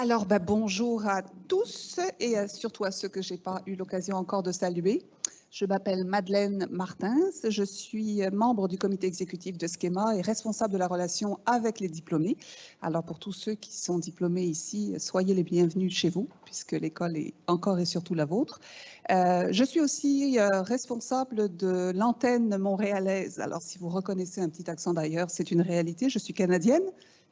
Alors, bonjour à tous et surtout à ceux que je n'ai pas eu l'occasion encore de saluer. Je m'appelle Madeleine Martins, je suis membre du comité exécutif de Schema et responsable de la relation avec les diplômés. Alors, pour tous ceux qui sont diplômés ici, soyez les bienvenus chez vous, puisque l'école est encore et surtout la vôtre. Je suis aussi responsable de l'antenne montréalaise. Alors, si vous reconnaissez un petit accent d'ailleurs, c'est une réalité. Je suis canadienne,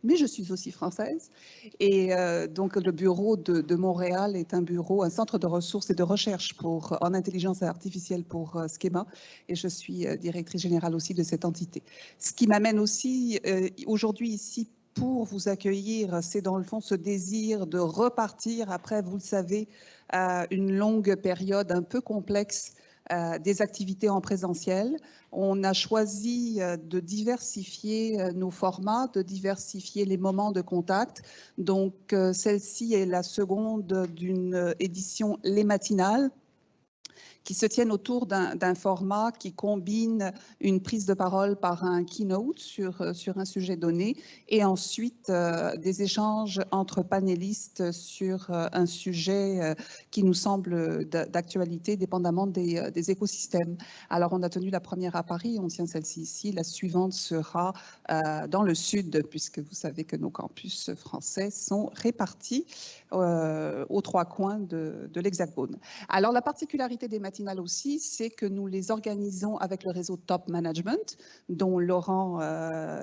mais je suis aussi française. Et donc, le bureau de Montréal est un bureau, un centre de ressources et de recherche en intelligence artificielle pour Schema. Et je suis directrice générale aussi de cette entité. Ce qui m'amène aussi aujourd'hui ici pour vous accueillir, c'est dans le fond ce désir de repartir après, vous le savez, une longue période un peu complexe des activités en présentiel. On a choisi de diversifier nos formats, de diversifier les moments de contact. Donc, celle-ci est la seconde d'une édition Les Matinales, qui se tiennent autour d'un format qui combine une prise de parole par un keynote sur un sujet donné et ensuite des échanges entre panélistes sur un sujet qui nous semble d'actualité dépendamment des écosystèmes. Alors, on a tenu la première à Paris, on tient celle-ci ici. La suivante sera dans le sud, puisque vous savez que nos campus français sont répartis aux trois coins de l'Hexagone. Alors, la particularité des matinales aussi, c'est que nous les organisons avec le réseau Top Management, dont Laurent,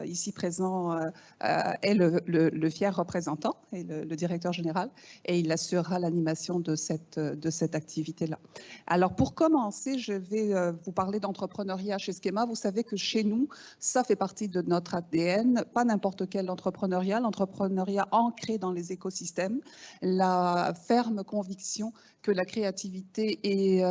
ici présent, est le fier représentant et le directeur général, et il assurera l'animation de cette activité-là. Alors, pour commencer, je vais vous parler d'entrepreneuriat chez Schema. Vous savez que chez nous, ça fait partie de notre ADN, pas n'importe quel entrepreneuriat, l'entrepreneuriat ancré dans les écosystèmes, la ferme conviction que la créativité et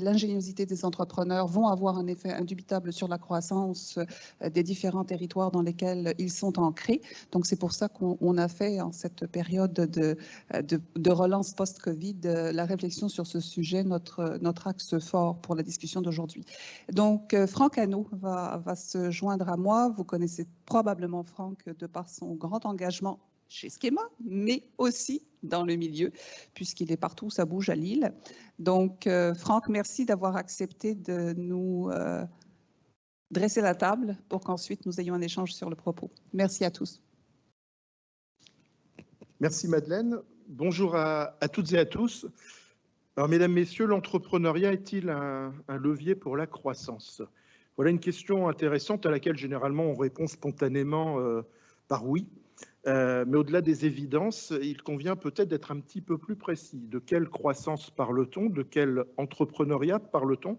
l'ingéniosité des entrepreneurs vont avoir un effet indubitable sur la croissance des différents territoires dans lesquels ils sont ancrés. Donc, c'est pour ça qu'on a fait, en cette période de relance post-Covid, la réflexion sur ce sujet, notre axe fort pour la discussion d'aujourd'hui. Donc, Franck Hano va se joindre à moi. Vous connaissez probablement Franck de par son grand engagement chez Schema, mais aussi dans le milieu, puisqu'il est partout, ça bouge à Lille. Donc, Franck, merci d'avoir accepté de nous dresser la table pour qu'ensuite nous ayons un échange sur le propos. Merci à tous. Merci Madeleine. Bonjour à toutes et à tous. Alors, mesdames, messieurs, l'entrepreneuriat est-il un levier pour la croissance? Voilà une question intéressante à laquelle généralement on répond spontanément par oui. Mais au-delà des évidences, il convient peut-être d'être un petit peu plus précis. De quelle croissance parle-t-on? De quel entrepreneuriat parle-t-on?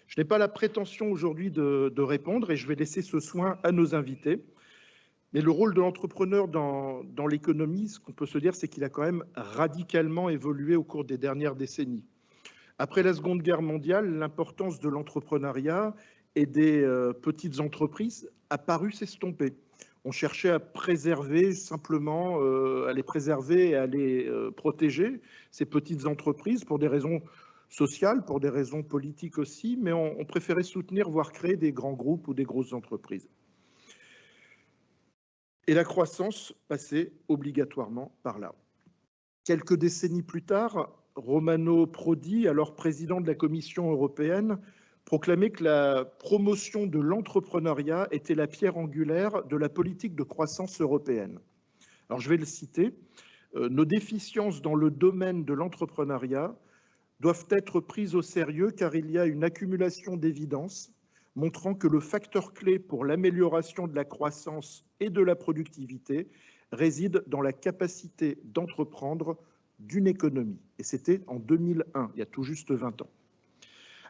Je n'ai pas la prétention aujourd'hui de répondre et je vais laisser ce soin à nos invités. Mais le rôle de l'entrepreneur dans l'économie, ce qu'on peut se dire, c'est qu'il a quand même radicalement évolué au cours des dernières décennies. Après la Seconde Guerre mondiale, l'importance de l'entrepreneuriat et des petites entreprises a paru s'estomper. On cherchait à préserver simplement, à les préserver et à les protéger, ces petites entreprises, pour des raisons sociales, pour des raisons politiques aussi, mais on préférait soutenir, voire créer des grands groupes ou des grosses entreprises. Et la croissance passait obligatoirement par là. Quelques décennies plus tard, Romano Prodi, alors président de la Commission européenne, proclamait que la promotion de l'entrepreneuriat était la pierre angulaire de la politique de croissance européenne. Alors je vais le citer. Nos déficiences dans le domaine de l'entrepreneuriat doivent être prises au sérieux car il y a une accumulation d'évidences montrant que le facteur clé pour l'amélioration de la croissance et de la productivité réside dans la capacité d'entreprendre d'une économie. Et c'était en 2001, il y a tout juste 20 ans.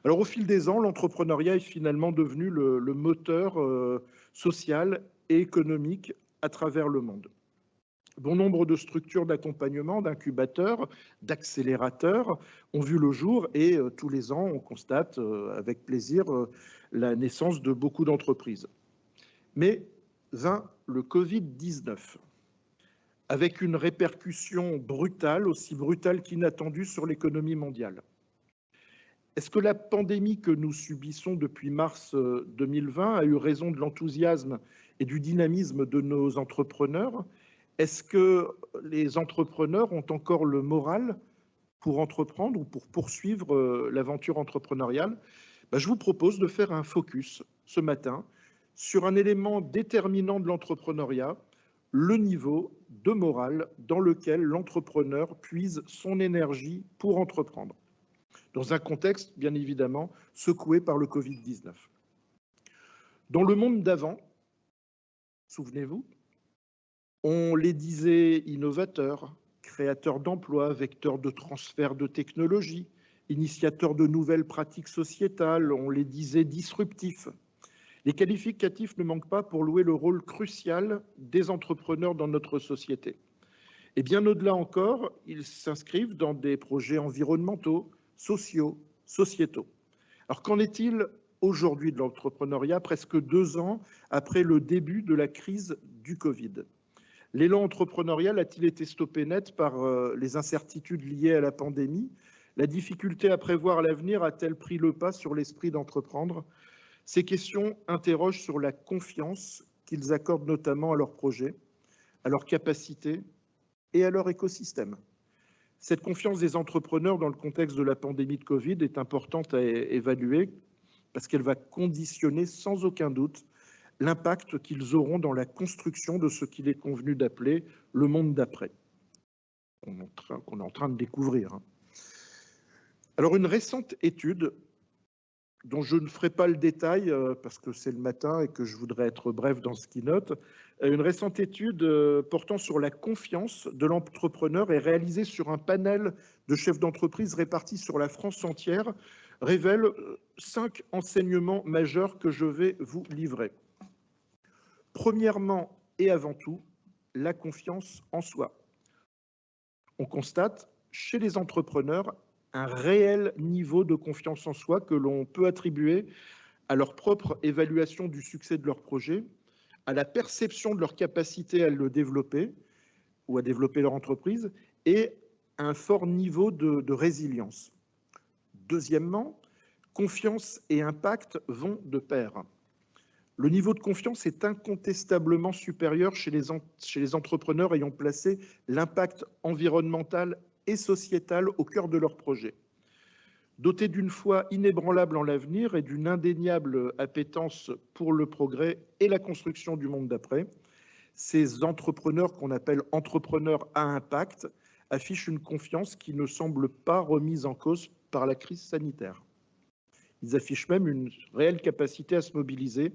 Alors, au fil des ans, l'entrepreneuriat est finalement devenu le moteur social et économique à travers le monde. Bon nombre de structures d'accompagnement, d'incubateurs, d'accélérateurs ont vu le jour et tous les ans, on constate avec plaisir la naissance de beaucoup d'entreprises. Mais vint le Covid-19, avec une répercussion brutale, aussi brutale qu'inattendue sur l'économie mondiale. Est-ce que la pandémie que nous subissons depuis mars 2020 a eu raison de l'enthousiasme et du dynamisme de nos entrepreneurs? Est-ce que les entrepreneurs ont encore le moral pour entreprendre ou pour poursuivre l'aventure entrepreneuriale? Je vous propose de faire un focus ce matin sur un élément déterminant de l'entrepreneuriat, le niveau de morale dans lequel l'entrepreneur puise son énergie pour entreprendre, dans un contexte bien évidemment secoué par le Covid-19. Dans le monde d'avant, souvenez-vous, on les disait innovateurs, créateurs d'emplois, vecteurs de transfert de technologies, initiateurs de nouvelles pratiques sociétales, on les disait disruptifs. Les qualificatifs ne manquent pas pour louer le rôle crucial des entrepreneurs dans notre société. Et bien au-delà encore, ils s'inscrivent dans des projets environnementaux, sociaux, sociétaux. Alors qu'en est-il aujourd'hui de l'entrepreneuriat, presque 2 ans après le début de la crise du Covid? L'élan entrepreneurial a-t-il été stoppé net par les incertitudes liées à la pandémie? La difficulté à prévoir l'avenir a-t-elle pris le pas sur l'esprit d'entreprendre? Ces questions interrogent sur la confiance qu'ils accordent notamment à leurs projets, à leurs capacités et à leur écosystème. Cette confiance des entrepreneurs dans le contexte de la pandémie de Covid est importante à évaluer parce qu'elle va conditionner sans aucun doute l'impact qu'ils auront dans la construction de ce qu'il est convenu d'appeler le monde d'après, qu'on est en train de découvrir. Alors, une récente étude, dont je ne ferai pas le détail parce que c'est le matin et que je voudrais être bref dans ce keynote, une récente étude portant sur la confiance de l'entrepreneur et réalisée sur un panel de chefs d'entreprise répartis sur la France entière révèle 5 enseignements majeurs que je vais vous livrer. Premièrement et avant tout, la confiance en soi. On constate chez les entrepreneurs un réel niveau de confiance en soi que l'on peut attribuer à leur propre évaluation du succès de leur projet, à la perception de leur capacité à le développer ou à développer leur entreprise et à un fort niveau de résilience. Deuxièmement, confiance et impact vont de pair. Le niveau de confiance est incontestablement supérieur chez les entrepreneurs ayant placé l'impact environnemental et sociétal au cœur de leur projet. Dotés d'une foi inébranlable en l'avenir et d'une indéniable appétence pour le progrès et la construction du monde d'après, ces entrepreneurs qu'on appelle entrepreneurs à impact affichent une confiance qui ne semble pas remise en cause par la crise sanitaire. Ils affichent même une réelle capacité à se mobiliser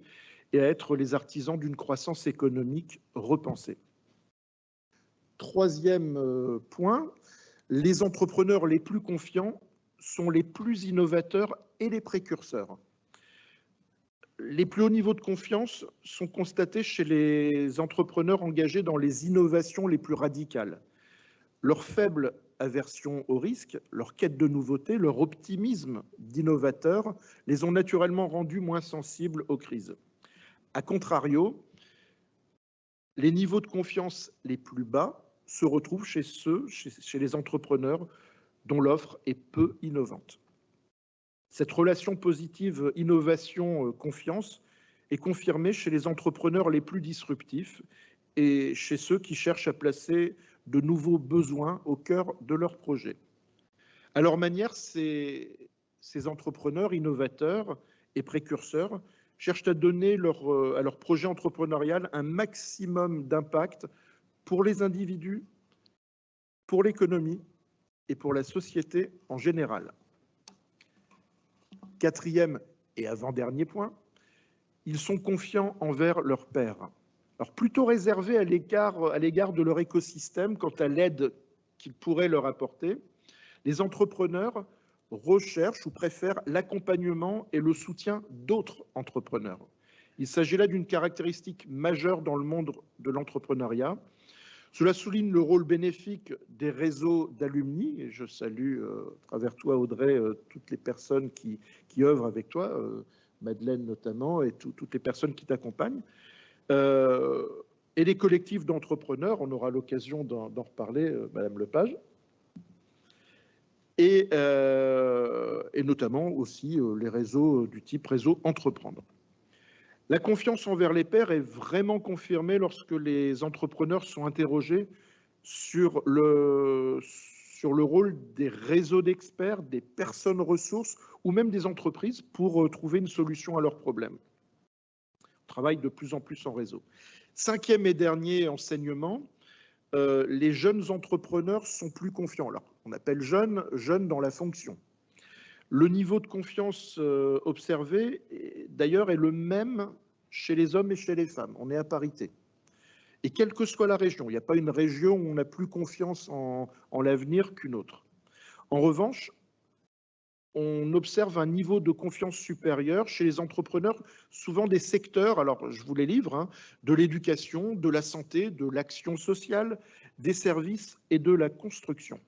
et à être les artisans d'une croissance économique repensée. Troisième point, les entrepreneurs les plus confiants sont les plus innovateurs et les précurseurs. Les plus hauts niveaux de confiance sont constatés chez les entrepreneurs engagés dans les innovations les plus radicales. Leur faible aversion au risque, leur quête de nouveauté, leur optimisme d'innovateur les ont naturellement rendus moins sensibles aux crises. A contrario, les niveaux de confiance les plus bas se retrouvent chez les entrepreneurs dont l'offre est peu innovante. Cette relation positive innovation-confiance est confirmée chez les entrepreneurs les plus disruptifs et chez ceux qui cherchent à placer de nouveaux besoins au cœur de leur projet. À leur manière, ces entrepreneurs innovateurs et précurseurs cherchent à donner à leur projet entrepreneurial un maximum d'impact pour les individus, pour l'économie et pour la société en général. Quatrième et avant-dernier point, ils sont confiants envers leurs pairs. Alors plutôt réservés à l'égard de leur écosystème quant à l'aide qu'ils pourraient leur apporter, les entrepreneurs recherchent ou préfèrent l'accompagnement et le soutien d'autres entrepreneurs. Il s'agit là d'une caractéristique majeure dans le monde de l'entrepreneuriat. Cela souligne le rôle bénéfique des réseaux d'alumni, et je salue à travers toi, Audrey, toutes les personnes qui œuvrent avec toi, Madeleine notamment, et toutes les personnes qui t'accompagnent, et les collectifs d'entrepreneurs, on aura l'occasion d'en reparler, Madame Lepage, et notamment aussi les réseaux du type réseau Entreprendre. La confiance envers les pairs est vraiment confirmée lorsque les entrepreneurs sont interrogés sur le rôle des réseaux d'experts, des personnes ressources ou même des entreprises pour trouver une solution à leurs problèmes. On travaille de plus en plus en réseau. Cinquième et dernier enseignement, les jeunes entrepreneurs sont plus confiants. Alors, on appelle jeunes dans la fonction. Le niveau de confiance observé, d'ailleurs, est le même chez les hommes et chez les femmes. On est à parité. Et quelle que soit la région, il n'y a pas une région où on a plus confiance en l'avenir qu'une autre. En revanche, on observe un niveau de confiance supérieur chez les entrepreneurs, souvent des secteurs, alors je vous les livre, hein, de l'éducation, de la santé, de l'action sociale, des services et de la construction.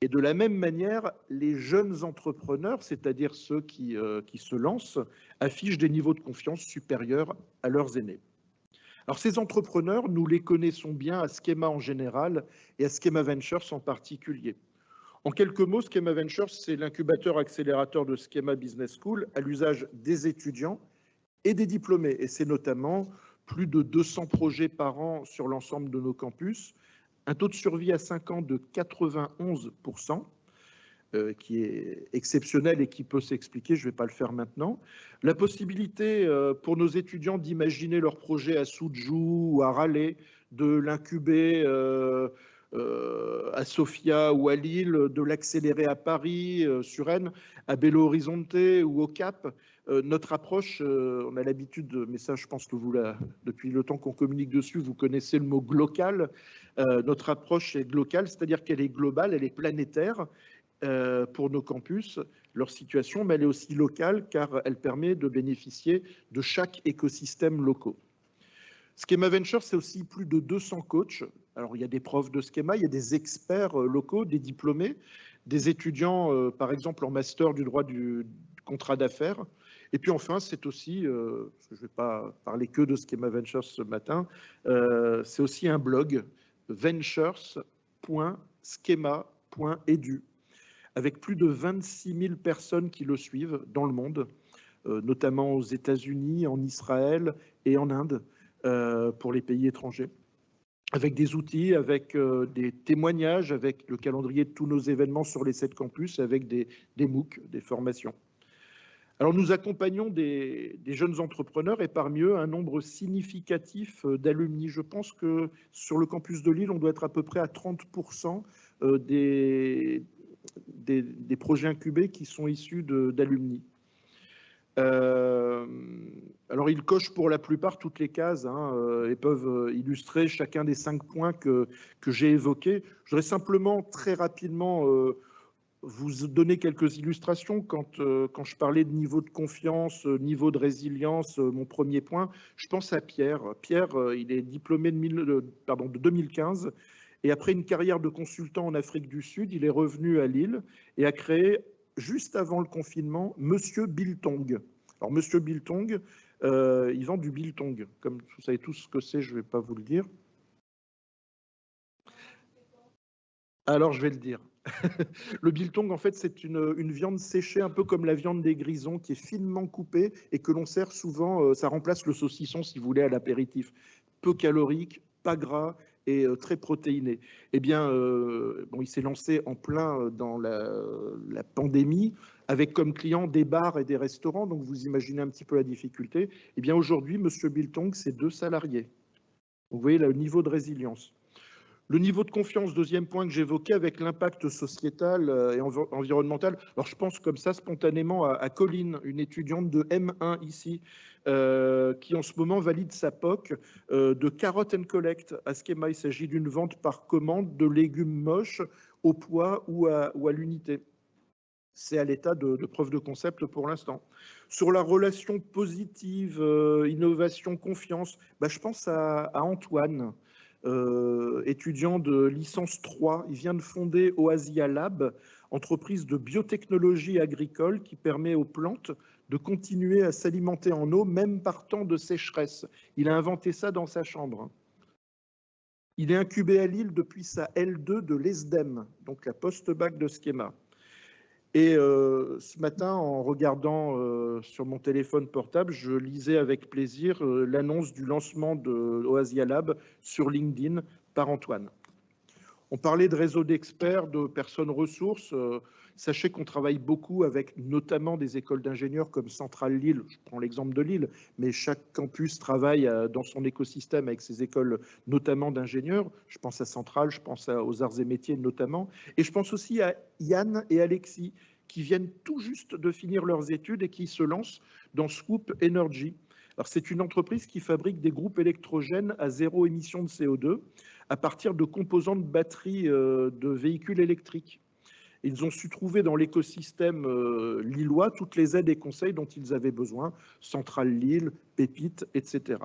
Et de la même manière, les jeunes entrepreneurs, c'est-à-dire ceux qui se lancent, affichent des niveaux de confiance supérieurs à leurs aînés. Alors ces entrepreneurs, nous les connaissons bien à Schema en général et à Schema Ventures en particulier. En quelques mots, Schema Ventures, c'est l'incubateur accélérateur de Schema Business School à l'usage des étudiants et des diplômés. Et c'est notamment plus de 200 projets par an sur l'ensemble de nos campus, un taux de survie à 5 ans de 91%, qui est exceptionnel et qui peut s'expliquer, je ne vais pas le faire maintenant. La possibilité pour nos étudiants d'imaginer leur projet à Suzhou ou à Raleigh, de l'incuber à Sofia ou à Lille, de l'accélérer à Paris, sur Rennes, à Belo Horizonte ou au Cap. Notre approche, on a l'habitude, mais ça je pense que vous, depuis le temps qu'on communique dessus, vous connaissez le mot glocal. Notre approche est glocale, c'est-à-dire qu'elle est globale, elle est planétaire pour nos campus, leur situation, mais elle est aussi locale car elle permet de bénéficier de chaque écosystème local. Schema Ventures, c'est aussi plus de 200 coachs. Alors, il y a des profs de Schema, il y a des experts locaux, des diplômés, des étudiants, par exemple, en master du droit du contrat d'affaires. Et puis enfin, c'est aussi, je ne vais pas parler que de Schema Ventures ce matin, c'est aussi un blog, ventures.schema.edu, avec plus de 26 000 personnes qui le suivent dans le monde, notamment aux États-Unis, en Israël et en Inde, pour les pays étrangers, avec des outils, avec des témoignages, avec le calendrier de tous nos événements sur les 7 campus, avec des MOOC, des formations. Alors nous accompagnons des jeunes entrepreneurs et parmi eux un nombre significatif d'alumni. Je pense que sur le campus de Lille, on doit être à peu près à 30% des projets incubés qui sont issus d'alumni. Alors ils cochent pour la plupart toutes les cases et peuvent illustrer chacun des 5 points que j'ai évoqués. Je voudrais simplement très rapidement vous donner quelques illustrations. Quand je parlais de niveau de confiance, niveau de résilience, mon premier point, je pense à Pierre. Pierre, il est diplômé de 2015 et après une carrière de consultant en Afrique du Sud, il est revenu à Lille et a créé, juste avant le confinement, Monsieur Biltong. Alors, Monsieur Biltong, il vend du biltong. Comme vous savez tous ce que c'est, je ne vais pas vous le dire. Alors, je vais le dire. Le biltong, en fait, c'est une viande séchée, un peu comme la viande des grisons, qui est finement coupée et que l'on sert souvent, ça remplace le saucisson, si vous voulez, à l'apéritif. Peu calorique, pas gras et très protéiné. Eh bien, bon, il s'est lancé en plein dans la pandémie, avec comme clients des bars et des restaurants, donc vous imaginez un petit peu la difficulté. Eh bien, aujourd'hui, Monsieur Biltong, c'est 2 salariés. Vous voyez le niveau de résilience. Le niveau de confiance, deuxième point que j'évoquais, avec l'impact sociétal et environnemental. Alors, je pense comme ça spontanément à Colline, une étudiante de M1 ici, qui en ce moment valide sa POC de Carotte and Collect. À Schema, il s'agit d'une vente par commande de légumes moches au poids ou à l'unité. C'est à l'état de preuve de concept pour l'instant. Sur la relation positive, innovation, confiance, je pense à Antoine, étudiant de licence 3. Il vient de fonder Oasia Lab, entreprise de biotechnologie agricole qui permet aux plantes de continuer à s'alimenter en eau, même par temps de sécheresse. Il a inventé ça dans sa chambre. Il est incubé à Lille depuis sa L2 de l'ESDEM, donc la post-bac de Schema. Et ce matin, en regardant sur mon téléphone portable, je lisais avec plaisir l'annonce du lancement de Oasia Lab sur LinkedIn par Antoine. On parlait de réseau d'experts, de personnes ressources. Sachez qu'on travaille beaucoup avec notamment des écoles d'ingénieurs comme Centrale Lille. Je prends l'exemple de Lille, mais chaque campus travaille dans son écosystème avec ses écoles notamment d'ingénieurs. Je pense à Centrale, je pense aux arts et métiers notamment. Et je pense aussi à Yann et Alexis qui viennent tout juste de finir leurs études et qui se lancent dans Scoop Energy. Alors, c'est une entreprise qui fabrique des groupes électrogènes à zéro émission de CO2 à partir de composants de batteries de véhicules électriques. Ils ont su trouver dans l'écosystème lillois toutes les aides et conseils dont ils avaient besoin, Centrale Lille, Pépite, etc.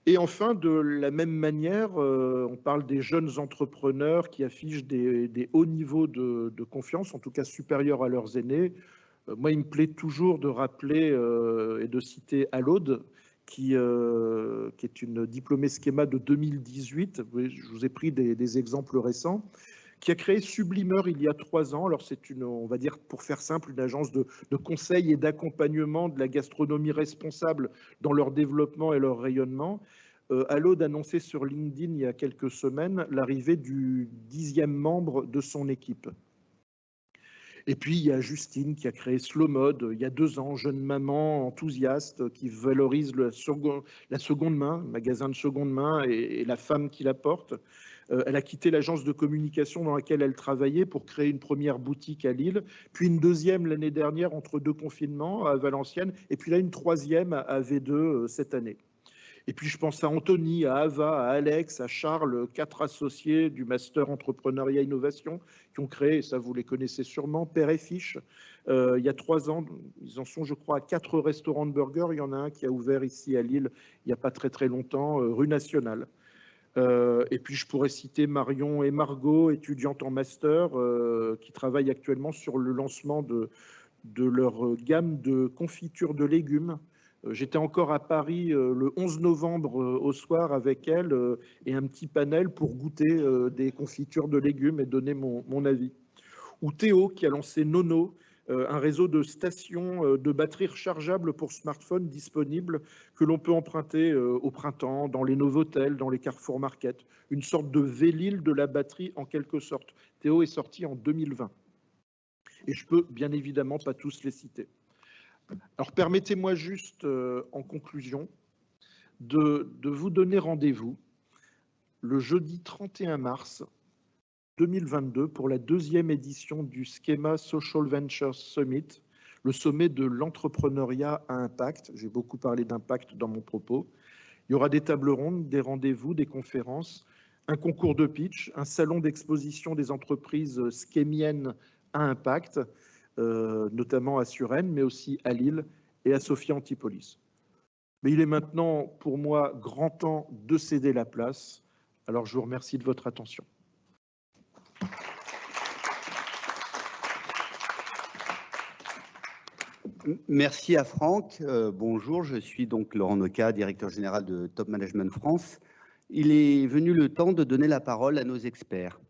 Et enfin, de la même manière, on parle des jeunes entrepreneurs qui affichent des hauts niveaux de confiance, en tout cas supérieurs à leurs aînés. Moi, il me plaît toujours de rappeler et de citer Alaude, qui est une diplômée Schema de 2018. Je vous ai pris des exemples récents, qui a créé Sublimer il y a 3 ans. Alors, c'est une, on va dire, pour faire simple, une agence de conseil et d'accompagnement de la gastronomie responsable dans leur développement et leur rayonnement. Alaude annonçait sur LinkedIn il y a quelques semaines l'arrivée du 10e membre de son équipe. Et puis, il y a Justine qui a créé Slow Mode il y a 2 ans, jeune maman enthousiaste qui valorise la seconde main, magasin de seconde main et la femme qui la porte. Elle a quitté l'agence de communication dans laquelle elle travaillait pour créer une première boutique à Lille, puis une deuxième l'année dernière entre 2 confinements à Valenciennes, et puis là une troisième à V2 cette année. Et puis je pense à Anthony, à Ava, à Alex, à Charles, 4 associés du Master Entrepreneuriat Innovation qui ont créé, et ça vous les connaissez sûrement, Père et Fiche. Il y a 3 ans, ils en sont je crois à 4 restaurants de burgers. Il y en a un qui a ouvert ici à Lille il n'y a pas très longtemps, rue Nationale. Et puis je pourrais citer Marion et Margot, étudiantes en master, qui travaillent actuellement sur le lancement de leur gamme de confitures de légumes. J'étais encore à Paris le 11 novembre au soir avec elle et un petit panel pour goûter des confitures de légumes et donner mon avis. Ou Théo qui a lancé Nono, un réseau de stations de batteries rechargeables pour smartphones disponibles que l'on peut emprunter au printemps, dans les Novotel, dans les Carrefour Market. Une sorte de Vélil de la batterie en quelque sorte. Théo est sorti en 2020. Et je peux bien évidemment pas tous les citer. Alors permettez-moi juste en conclusion de vous donner rendez-vous le jeudi 31 mars 2022 pour la 2e édition du Schema Social Ventures Summit, le sommet de l'entrepreneuriat à impact. J'ai beaucoup parlé d'impact dans mon propos. Il y aura des tables rondes, des rendez-vous, des conférences, un concours de pitch, un salon d'exposition des entreprises schémiennes à impact, notamment à Suresnes, mais aussi à Lille et à Sophia Antipolis. Mais il est maintenant, pour moi, grand temps de céder la place. Alors, je vous remercie de votre attention. Merci à Franck. Bonjour, je suis donc Laurent Noca, directeur général de Top Management France. Il est venu le temps de donner la parole à nos experts.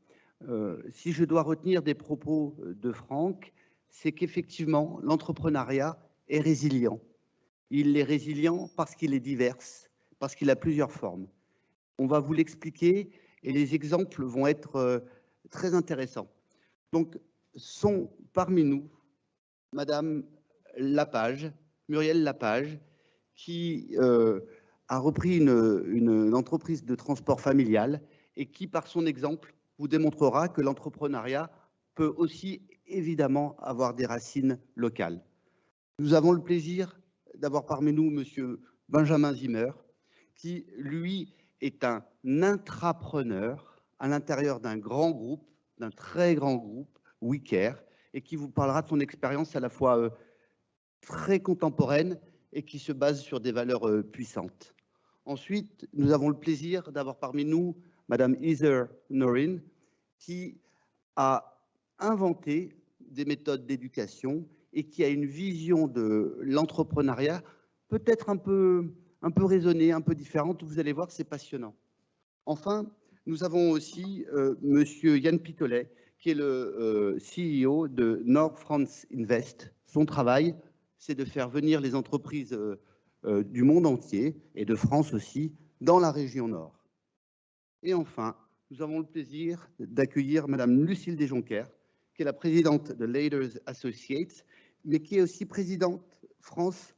Si je dois retenir des propos de Franck, c'est qu'effectivement, l'entrepreneuriat est résilient. Il est résilient parce qu'il est divers, parce qu'il a plusieurs formes. On va vous l'expliquer et les exemples vont être très intéressants. Donc, sont parmi nous Madame Lapage, Muriel Lapage, qui a repris une entreprise de transport familial et qui, par son exemple, vous démontrera que l'entrepreneuriat peut aussi évidemment avoir des racines locales. Nous avons le plaisir d'avoir parmi nous Monsieur Benjamin Zimmer, qui, lui, est un intrapreneur à l'intérieur d'un grand groupe, d'un très grand groupe, WeCare, et qui vous parlera de son expérience à la fois très contemporaine et qui se base sur des valeurs puissantes. Ensuite, nous avons le plaisir d'avoir parmi nous Madame Heather Norrin, qui a inventé des méthodes d'éducation et qui a une vision de l'entrepreneuriat peut-être un peu raisonnée, un peu différente. Vous allez voir, c'est passionnant. Enfin, nous avons aussi Monsieur Yann Pitolet, qui est le CEO de Nord France Invest. Son travail, c'est de faire venir les entreprises du monde entier, et de France aussi, dans la région Nord. Et enfin, nous avons le plaisir d'accueillir Madame Lucille Desjonquers, qui est la présidente de Leaders Associates, mais qui est aussi présidente France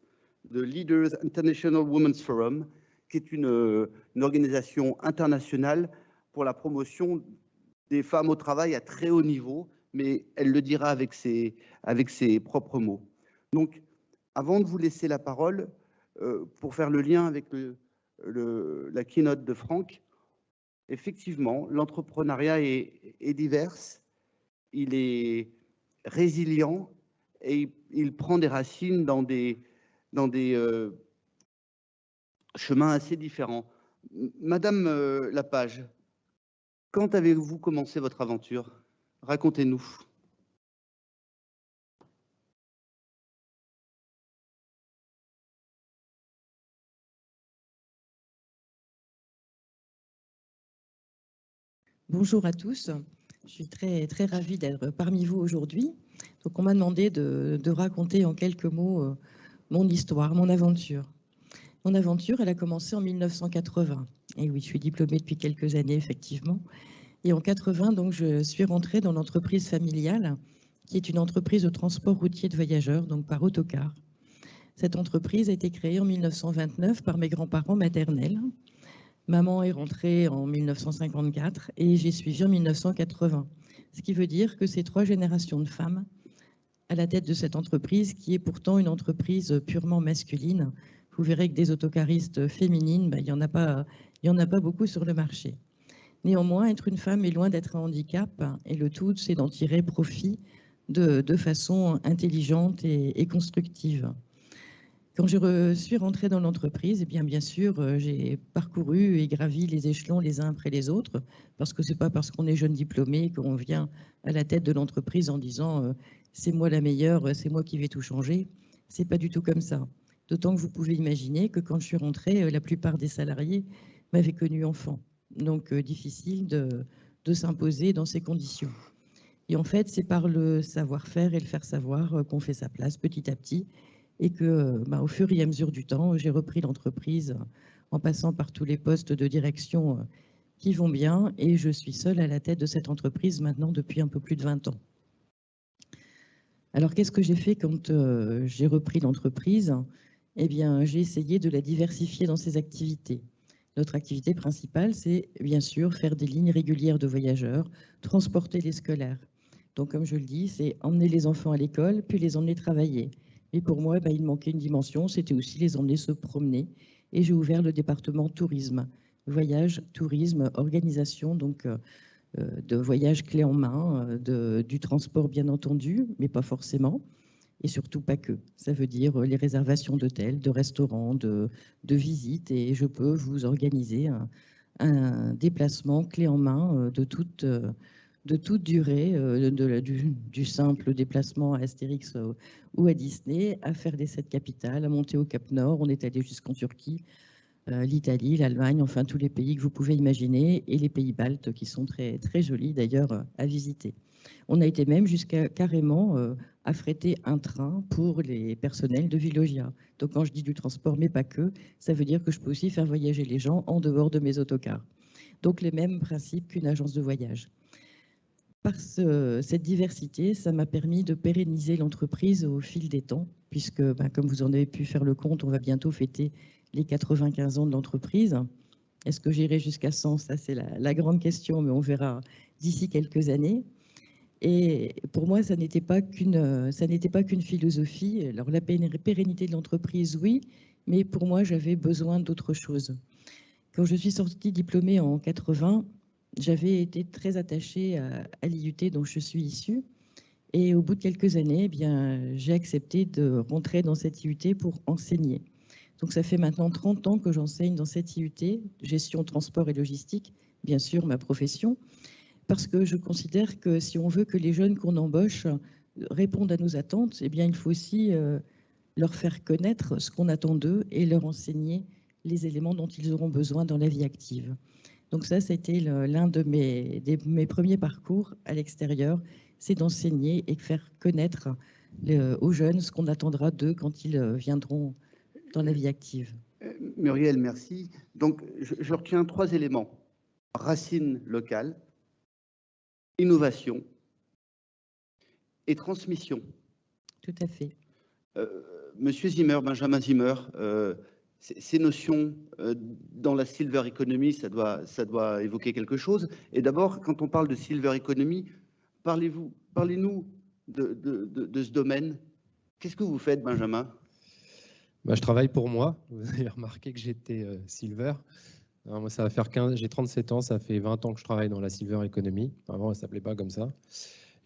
de Leaders International Women's Forum, qui est une organisation internationale pour la promotion des femmes au travail à très haut niveau, mais elle le dira avec ses propres mots. Donc, avant de vous laisser la parole, pour faire le lien avec la keynote de Franck, effectivement, l'entrepreneuriat est divers, il est résilient et il prend des racines dans des chemins assez différents. Madame Lapage, quand avez-vous commencé votre aventure? Racontez-nous. Bonjour à tous, je suis très ravie d'être parmi vous aujourd'hui. Donc on m'a demandé de raconter en quelques mots mon histoire, mon aventure. Mon aventure, elle a commencé en 1980. Et oui, je suis diplômée depuis quelques années, effectivement. Et en 80, donc, je suis rentrée dans l'entreprise familiale, qui est une entreprise de transport routier de voyageurs, donc par autocar. Cette entreprise a été créée en 1929 par mes grands-parents maternels. Maman est rentrée en 1954 et j'ai suivi en 1980. Ce qui veut dire que c'est 3 générations de femmes à la tête de cette entreprise, qui est pourtant une entreprise purement masculine. Vous verrez que des autocaristes féminines, il n'y en a pas beaucoup sur le marché. Néanmoins, être une femme est loin d'être un handicap, et le tout, c'est d'en tirer profit de façon intelligente et constructive. Quand je suis rentrée dans l'entreprise, eh bien sûr, j'ai parcouru et gravi les échelons les uns après les autres, parce que ce n'est pas parce qu'on est jeune diplômé qu'on vient à la tête de l'entreprise en disant c'est moi la meilleure, c'est moi qui vais tout changer. Ce n'est pas du tout comme ça. D'autant que vous pouvez imaginer que quand je suis rentrée, la plupart des salariés m'avaient connue enfant. Donc difficile de s'imposer dans ces conditions. Et en fait, c'est par le savoir-faire et le faire savoir qu'on fait sa place petit à petit, et que, au fur et à mesure du temps, j'ai repris l'entreprise en passant par tous les postes de direction qui vont bien, et je suis seule à la tête de cette entreprise maintenant depuis un peu plus de 20 ans. Alors, qu'est-ce que j'ai fait quand j'ai repris l'entreprise? Eh bien, j'ai essayé de la diversifier dans ses activités. Notre activité principale, c'est bien sûr faire des lignes régulières de voyageurs, transporter les scolaires. Donc, comme je le dis, c'est emmener les enfants à l'école, puis les emmener travailler. Et pour moi, il manquait une dimension, c'était aussi les emmener se promener. Et j'ai ouvert le département tourisme, voyage, tourisme, organisation, donc de voyage clé en main, du transport bien entendu, mais pas forcément, et surtout pas que. Ça veut dire les réservations d'hôtels, de restaurants, de visites, et je peux vous organiser un déplacement clé en main de toute durée, du simple déplacement à Astérix ou à Disney, à faire les 7 capitales, à monter au Cap Nord. On est allé jusqu'en Turquie, l'Italie, l'Allemagne, enfin tous les pays que vous pouvez imaginer, et les pays baltes qui sont très jolis d'ailleurs à visiter. On a été même jusqu'à carrément affréter un train pour les personnels de Veolia. Donc quand je dis du transport, mais pas que, ça veut dire que je peux aussi faire voyager les gens en dehors de mes autocars. Donc les mêmes principes qu'une agence de voyage. Par cette diversité, ça m'a permis de pérenniser l'entreprise au fil des temps, puisque, comme vous en avez pu faire le compte, on va bientôt fêter les 95 ans de l'entreprise. Est-ce que j'irai jusqu'à 100? Ça, c'est la grande question, mais on verra d'ici quelques années. Et pour moi, ça n'était pas qu'une philosophie. Alors, la pérennité de l'entreprise, oui, mais pour moi, j'avais besoin d'autre chose. Quand je suis sortie diplômée en 80, j'avais été très attachée à l'IUT dont je suis issue. Et au bout de quelques années, j'ai accepté de rentrer dans cette IUT pour enseigner. Donc ça fait maintenant 30 ans que j'enseigne dans cette IUT, gestion, transport et logistique, bien sûr ma profession, parce que je considère que si on veut que les jeunes qu'on embauche répondent à nos attentes, il faut aussi leur faire connaître ce qu'on attend d'eux et leur enseigner les éléments dont ils auront besoin dans la vie active. Donc ça, c'était l'un de mes premiers parcours à l'extérieur, c'est d'enseigner et de faire connaître aux jeunes ce qu'on attendra d'eux quand ils viendront dans la vie active. Muriel, merci. Donc, je retiens 3 éléments. Racines locales, innovation et transmission. Tout à fait. Monsieur Zimmer, Benjamin Zimmer, ces notions dans la silver economy, ça doit évoquer quelque chose. Et d'abord, quand on parle de silver economy, parlez-nous de ce domaine. Qu'est-ce que vous faites, Benjamin? Je travaille pour moi. Vous avez remarqué que j'étais silver. Alors moi, ça va faire j'ai 37 ans, ça fait 20 ans que je travaille dans la silver economy. Avant, elle ne s'appelait pas comme ça.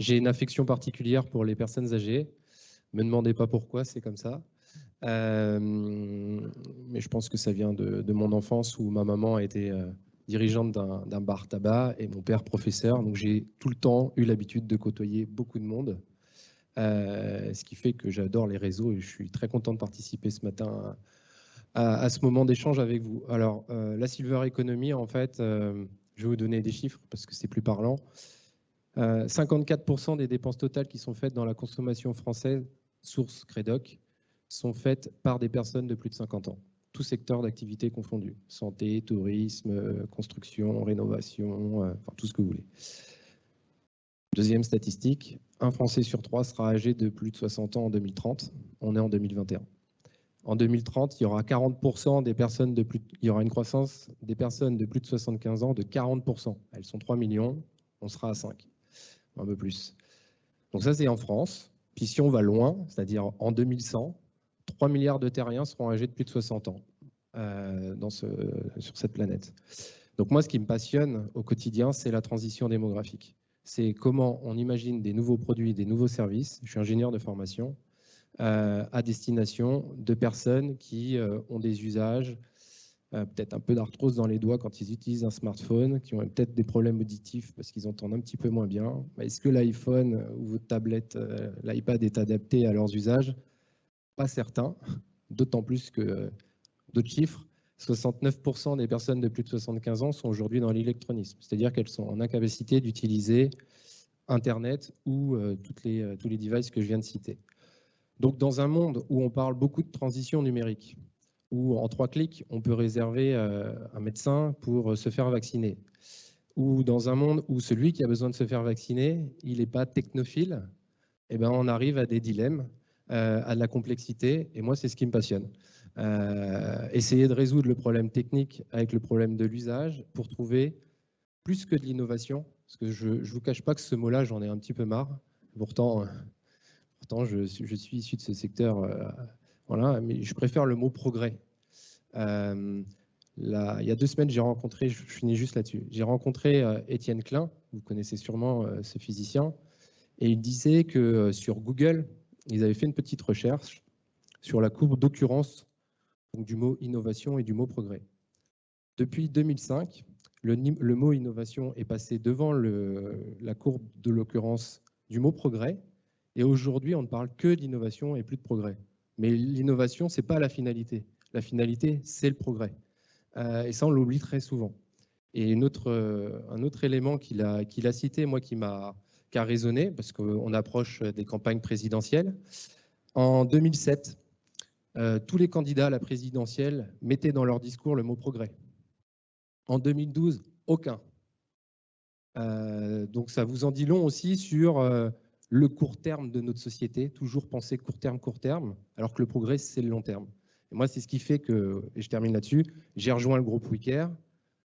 J'ai une affection particulière pour les personnes âgées. Ne me demandez pas pourquoi, c'est comme ça. Mais je pense que ça vient de mon enfance où ma maman était dirigeante d'un bar tabac et mon père professeur. Donc j'ai tout le temps eu l'habitude de côtoyer beaucoup de monde. Ce qui fait que j'adore les réseaux et je suis très content de participer ce matin à ce moment d'échange avec vous. Alors, la silver economy, en fait, je vais vous donner des chiffres parce que c'est plus parlant. 54% des dépenses totales qui sont faites dans la consommation française, source Crédoc, sont faites par des personnes de plus de 50 ans. Tout secteur d'activité confondu. Santé, tourisme, construction, rénovation, enfin tout ce que vous voulez. Deuxième statistique, un Français sur 3 sera âgé de plus de 60 ans en 2030. On est en 2021. En 2030, il y aura 40% des personnes il y aura une croissance des personnes de plus de 75 ans de 40%. Elles sont 3 millions, on sera à 5, un peu plus. Donc ça, c'est en France. Puis si on va loin, c'est-à-dire en 2100, 3 milliards de terriens seront âgés de plus de 60 ans sur cette planète. Donc moi, ce qui me passionne au quotidien, c'est la transition démographique. C'est comment on imagine des nouveaux produits, des nouveaux services. Je suis ingénieur de formation à destination de personnes qui ont des usages, peut-être un peu d'arthrose dans les doigts quand ils utilisent un smartphone, qui ont peut-être des problèmes auditifs parce qu'ils entendent un petit peu moins bien. Est-ce que l'iPhone ou votre tablette, l'iPad est adapté à leurs usages? Pas certain, d'autant plus que d'autres chiffres. 69% des personnes de plus de 75 ans sont aujourd'hui dans l'électronisme, c'est-à-dire qu'elles sont en incapacité d'utiliser Internet ou tous les devices que je viens de citer. Donc, dans un monde où on parle beaucoup de transition numérique, où en 3 clics, on peut réserver un médecin pour se faire vacciner, ou dans un monde où celui qui a besoin de se faire vacciner, il n'est pas technophile, eh ben, on arrive à des dilemmes, à de la complexité, et moi, c'est ce qui me passionne. Essayer de résoudre le problème technique avec le problème de l'usage pour trouver plus que de l'innovation, parce que je ne vous cache pas que ce mot-là, j'en ai un petit peu marre. Pourtant, je suis issu de ce secteur, voilà, mais je préfère le mot progrès. Il y a 2 semaines, j'ai rencontré, je finis juste là-dessus, j'ai rencontré Étienne Klein, vous connaissez sûrement ce physicien, et il disait que sur Google, ils avaient fait une petite recherche sur la courbe d'occurrence du mot innovation et du mot progrès. Depuis 2005, le mot innovation est passé devant la courbe de l'occurrence du mot progrès, et aujourd'hui, on ne parle que d'innovation et plus de progrès. Mais l'innovation, ce n'est pas la finalité. La finalité, c'est le progrès. Et ça, on l'oublie très souvent. Et un autre élément qu'il a cité, moi, qui a résonné, parce qu'on approche des campagnes présidentielles. En 2007, tous les candidats à la présidentielle mettaient dans leur discours le mot progrès. En 2012, aucun. Donc ça vous en dit long aussi sur le court terme de notre société, toujours penser court terme, alors que le progrès, c'est le long terme. Et moi, c'est ce qui fait que, et je termine là-dessus, j'ai rejoint le groupe WeCare,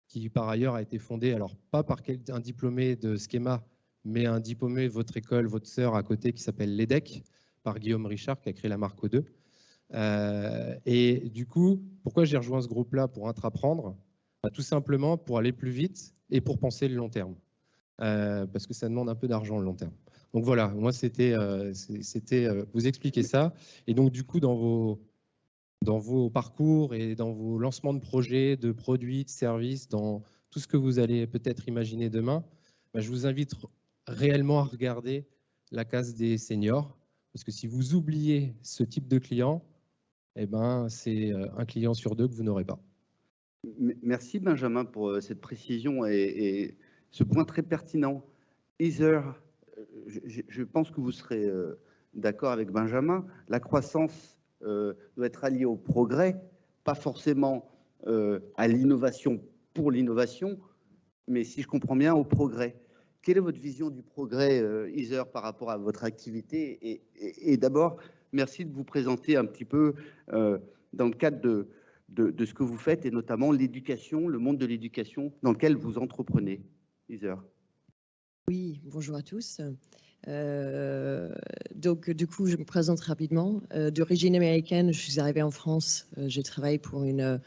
qui par ailleurs a été fondé, alors pas par un diplômé de Schema, mais un diplômé de votre école, votre sœur à côté, qui s'appelle l'EDEC, par Guillaume Richard, qui a créé la marque O2. Et du coup, pourquoi j'ai rejoint ce groupe-là pour intraprendre? Tout simplement pour aller plus vite et pour penser le long terme. Parce que ça demande un peu d'argent le long terme. Donc voilà, moi c'était vous expliquer ça. Et donc du coup, dans vos parcours et dans vos lancements de projets, de produits, de services, dans tout ce que vous allez peut-être imaginer demain, je vous invite réellement à regarder la case des seniors. Parce que si vous oubliez ce type de client, eh ben, c'est un client sur 2 que vous n'aurez pas. Merci Benjamin pour cette précision et ce point très pertinent. Heather, je pense que vous serez d'accord avec Benjamin, la croissance doit être alliée au progrès, pas forcément à l'innovation pour l'innovation, mais si je comprends bien, au progrès. Quelle est votre vision du progrès, Heather, par rapport à votre activité? Et d'abord, merci de vous présenter un petit peu dans le cadre de ce que vous faites, et notamment l'éducation, le monde de l'éducation dans lequel vous entreprenez. Heather. Oui, bonjour à tous. Donc, du coup, je me présente rapidement. D'origine américaine, je suis arrivée en France. J'ai travaillé pour une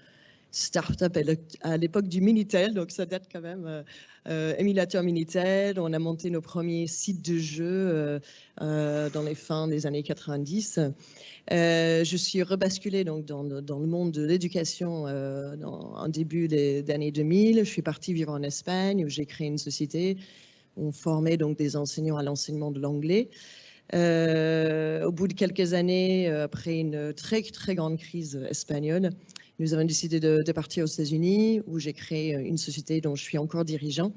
start-up à l'époque du Minitel, donc ça date quand même. Émulateur Minitel, on a monté nos premiers sites de jeux dans les fins des années 90. Je suis rebasculée donc, dans le monde de l'éducation en début des années 2000. Je suis partie vivre en Espagne où j'ai créé une société. On formait donc des enseignants à l'enseignement de l'anglais. Au bout de quelques années, après une très, très grande crise espagnole, nous avons décidé de partir aux États-Unis, où j'ai créé une société dont je suis encore dirigeant.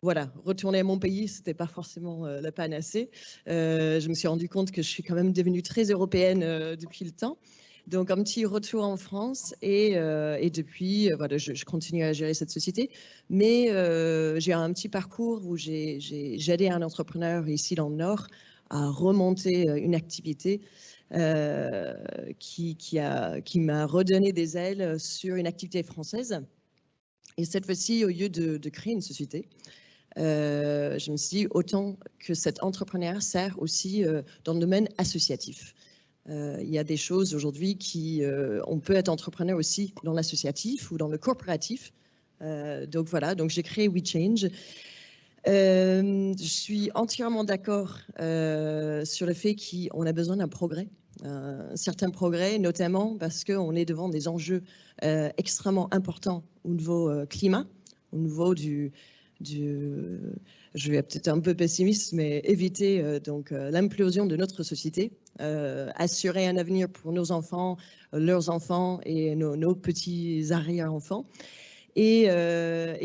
Voilà, retourner à mon pays, ce n'était pas forcément la panacée. Je me suis rendu compte que je suis quand même devenue très européenne depuis le temps. Donc, un petit retour en France et depuis, voilà, je continue à gérer cette société. Mais j'ai un petit parcours où j'ai aidé un entrepreneur ici dans le Nord à remonter une activité qui m'a redonné des ailes sur une activité française. Et cette fois-ci, au lieu de créer une société, je me suis dit autant que cet entrepreneur sert aussi dans le domaine associatif. Il y a des choses aujourd'hui on peut être entrepreneur aussi dans l'associatif ou dans le corporatif. Donc voilà, donc j'ai créé WeChange. Je suis entièrement d'accord sur le fait qu'on a besoin d'un progrès, un certain progrès, notamment parce qu'on est devant des enjeux extrêmement importants au niveau climat, au niveau je vais peut-être un peu pessimiste, mais éviter donc l'implosion de notre société, assurer un avenir pour nos enfants, leurs enfants et nos petits arrière-enfants. Et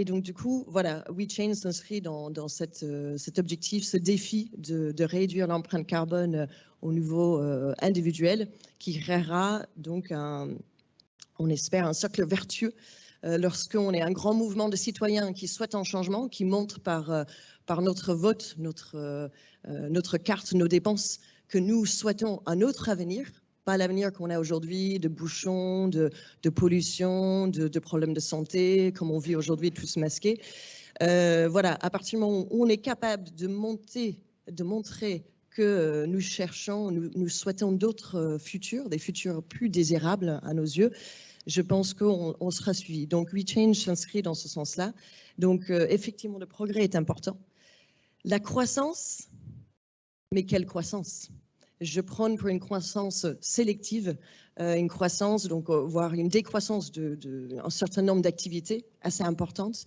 donc, du coup, voilà, WeChange s'inscrit dans cet objectif, ce défi de réduire l'empreinte carbone au niveau individuel, qui créera donc, on espère, un cercle vertueux lorsqu'on est un grand mouvement de citoyens qui souhaitent un changement, qui montre par notre vote, notre carte, nos dépenses, que nous souhaitons un autre avenir, pas l'avenir qu'on a aujourd'hui de bouchons, de pollution, de problèmes de santé, comme on vit aujourd'hui tous masqués. Voilà, à partir du moment où on est capable de montrer que nous cherchons, nous souhaitons d'autres futurs, des futurs plus désirables à nos yeux, je pense qu'on sera suivi. Donc, WeChange s'inscrit dans ce sens-là. Donc, effectivement, le progrès est important. La croissance, mais quelle croissance? Je prône pour une croissance sélective, une croissance, donc voire une décroissance d'un certain nombre d'activités assez importantes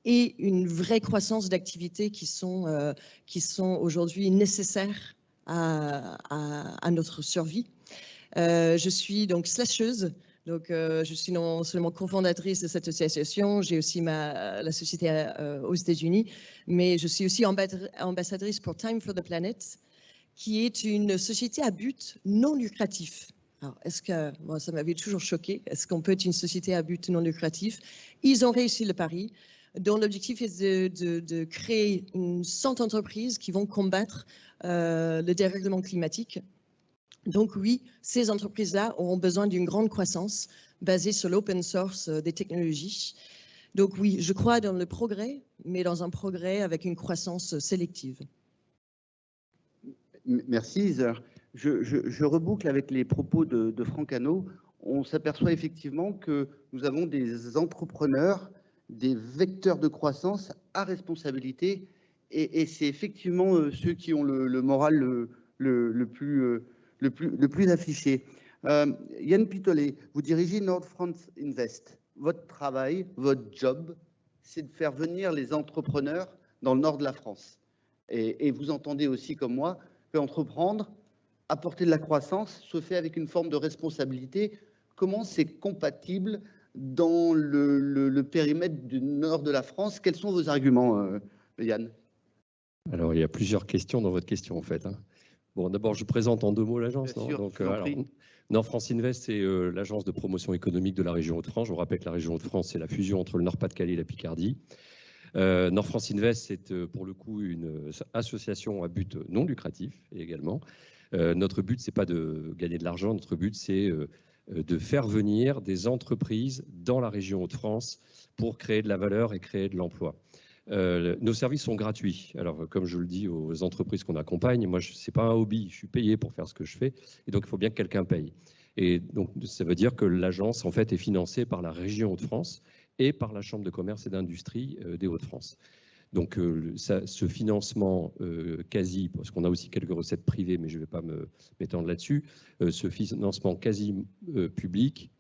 et une vraie croissance d'activités qui sont aujourd'hui nécessaires à notre survie. Je suis donc slasheuse. Donc, je suis non seulement cofondatrice de cette association, j'ai aussi la société aux États-Unis, mais je suis aussi ambassadrice pour Time for the Planet, qui est une société à but non lucratif. Alors, bon, ça m'avait toujours choqué, est-ce qu'on peut être une société à but non lucratif? Ils ont réussi le pari, dont l'objectif est de créer 100 entreprises qui vont combattre le dérèglement climatique. Donc oui, ces entreprises-là auront besoin d'une grande croissance basée sur l'open source des technologies. Donc oui, je crois dans le progrès, mais dans un progrès avec une croissance sélective. Merci Heather. Je reboucle avec les propos de Franck Hannot. On s'aperçoit effectivement que nous avons des entrepreneurs, des vecteurs de croissance à responsabilité, et c'est effectivement ceux qui ont le moral le plus affiché. Yann Pitolet, vous dirigez Nord France Invest. Votre travail, votre job, c'est de faire venir les entrepreneurs dans le nord de la France. Et vous entendez aussi, comme moi, qu'entreprendre, apporter de la croissance, se fait avec une forme de responsabilité comment c'est compatible dans le périmètre du nord de la France? Quels sont vos arguments, Yann? Alors, il y a plusieurs questions dans votre question, en fait. Bon, d'abord, je présente en 2 mots l'agence. Nord France Invest, c'est l'agence de promotion économique de la région Hauts-de-France. Je vous rappelle que la région Hauts-de-France, c'est la fusion entre le Nord-Pas-de-Calais et la Picardie. Nord France Invest, c'est pour le coup une association à but non lucratif également. Notre but, c'est pas de gagner de l'argent. Notre but, c'est de faire venir des entreprises dans la région Hauts-de-France pour créer de la valeur et créer de l'emploi. Nos services sont gratuits. Alors, comme je le dis aux entreprises qu'on accompagne, moi, ce n'est pas un hobby, je suis payé pour faire ce que je fais, et donc il faut bien que quelqu'un paye. Et donc, ça veut dire que l'agence, en fait, est financée par la région Hauts-de-France et par la Chambre de commerce et d'industrie des Hauts-de-France. Donc, ce financement quasi, parce qu'on a aussi quelques recettes privées, mais je ne vais pas m'étendre là-dessus, ce financement quasiment public,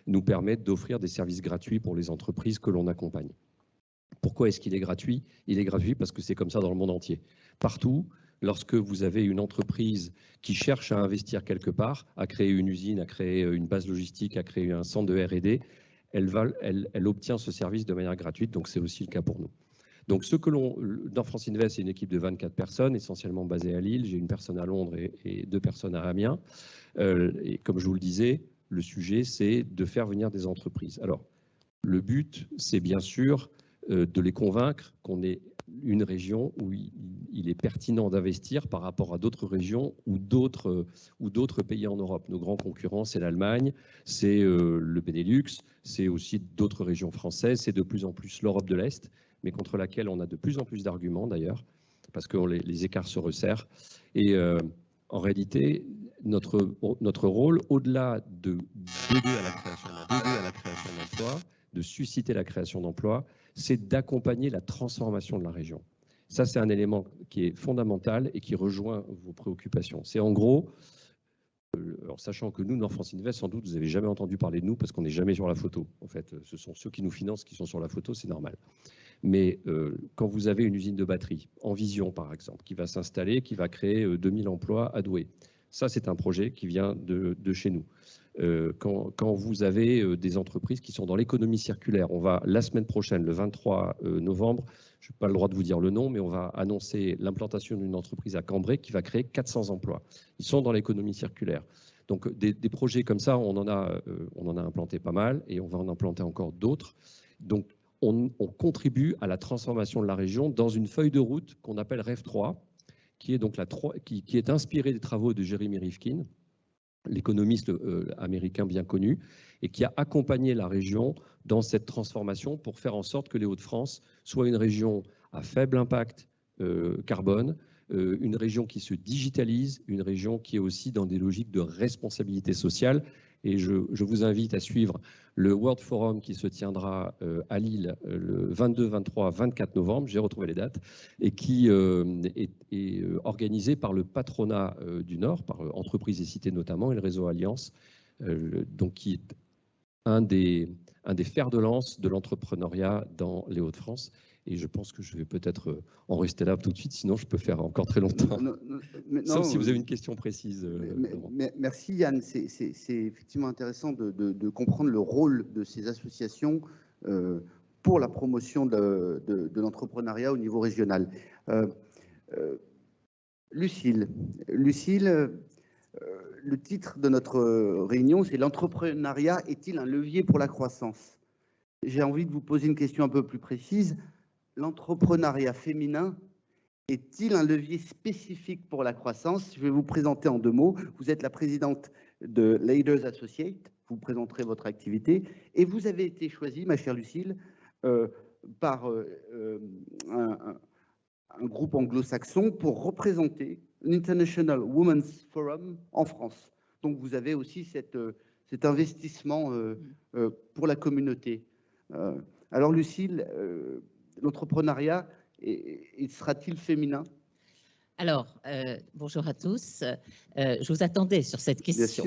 nous permet d'offrir des services gratuits pour les entreprises que l'on accompagne. Pourquoi est-ce qu'il est gratuit? Il est gratuit parce que c'est comme ça dans le monde entier. Partout, lorsque vous avez une entreprise qui cherche à investir quelque part, à créer une usine, à créer une base logistique, à créer un centre de R&D, elle obtient ce service de manière gratuite, donc c'est aussi le cas pour nous. Donc Nord France Invest, c'est une équipe de 24 personnes, essentiellement basée à Lille. J'ai une personne à Londres et 2 personnes à Amiens. Et comme je vous le disais, le sujet, c'est de faire venir des entreprises. Alors, le but, c'est bien sûr de les convaincre qu'on est une région où il est pertinent d'investir par rapport à d'autres régions ou d'autres pays en Europe. Nos grands concurrents, c'est l'Allemagne, c'est le Benelux, c'est aussi d'autres régions françaises, c'est de plus en plus l'Europe de l'Est, mais contre laquelle on a de plus en plus d'arguments d'ailleurs, parce que les écarts se resserrent. Et en réalité, notre rôle, au-delà d'aider à la création d'emplois, de susciter la création d'emplois, c'est d'accompagner la transformation de la région. Ça, c'est un élément qui est fondamental et qui rejoint vos préoccupations. C'est en gros, alors sachant que nous, Nord France Invest, sans doute, vous n'avez jamais entendu parler de nous parce qu'on n'est jamais sur la photo. En fait, ce sont ceux qui nous financent qui sont sur la photo, c'est normal. Mais quand vous avez une usine de batterie, en Vision par exemple, qui va s'installer, qui va créer 2000 emplois à Douai, ça, c'est un projet qui vient de chez nous. Quand vous avez des entreprises qui sont dans l'économie circulaire, on va la semaine prochaine, le 23 novembre, je n'ai pas le droit de vous dire le nom, mais on va annoncer l'implantation d'une entreprise à Cambrai qui va créer 400 emplois. Ils sont dans l'économie circulaire. Donc des projets comme ça, on en a implanté pas mal et on va en implanter encore d'autres. Donc on contribue à la transformation de la région dans une feuille de route qu'on appelle REV 3, qui est, donc qui est inspirée des travaux de Jeremy Rifkin, l'économiste américain bien connu, et qui a accompagné la région dans cette transformation pour faire en sorte que les Hauts-de-France soient une région à faible impact carbone, une région qui se digitalise, une région qui est aussi dans des logiques de responsabilité sociale. Et je vous invite à suivre le World Forum qui se tiendra à Lille le 22, 23, 24 novembre, j'ai retrouvé les dates, et qui est organisé par le patronat du Nord, par Entreprises et Cités notamment, et le réseau Alliance, donc qui est un des fers de lance de l'entrepreneuriat dans les Hauts-de-France. Et je pense que je vais peut-être en rester là tout de suite, sinon je peux faire encore très longtemps. Sauf si vous avez une question précise. Merci Yann, c'est effectivement intéressant de comprendre le rôle de ces associations pour la promotion de l'entrepreneuriat au niveau régional. Lucille, le titre de notre réunion, c'est « L'entrepreneuriat est-il un levier pour la croissance ?» J'ai envie de vous poser une question un peu plus précise. L'entrepreneuriat féminin est-il un levier spécifique pour la croissance? Je vais vous présenter en 2 mots. Vous êtes la présidente de Leaders Associates. Vous présenterez votre activité. Et vous avez été choisie, ma chère Lucille, par un groupe anglo-saxon pour représenter l'International Women's Forum en France. Donc, vous avez aussi cet investissement pour la communauté. Alors, Lucille, l'entrepreneuriat sera-t-il féminin? Alors, bonjour à tous. Je vous attendais sur cette question.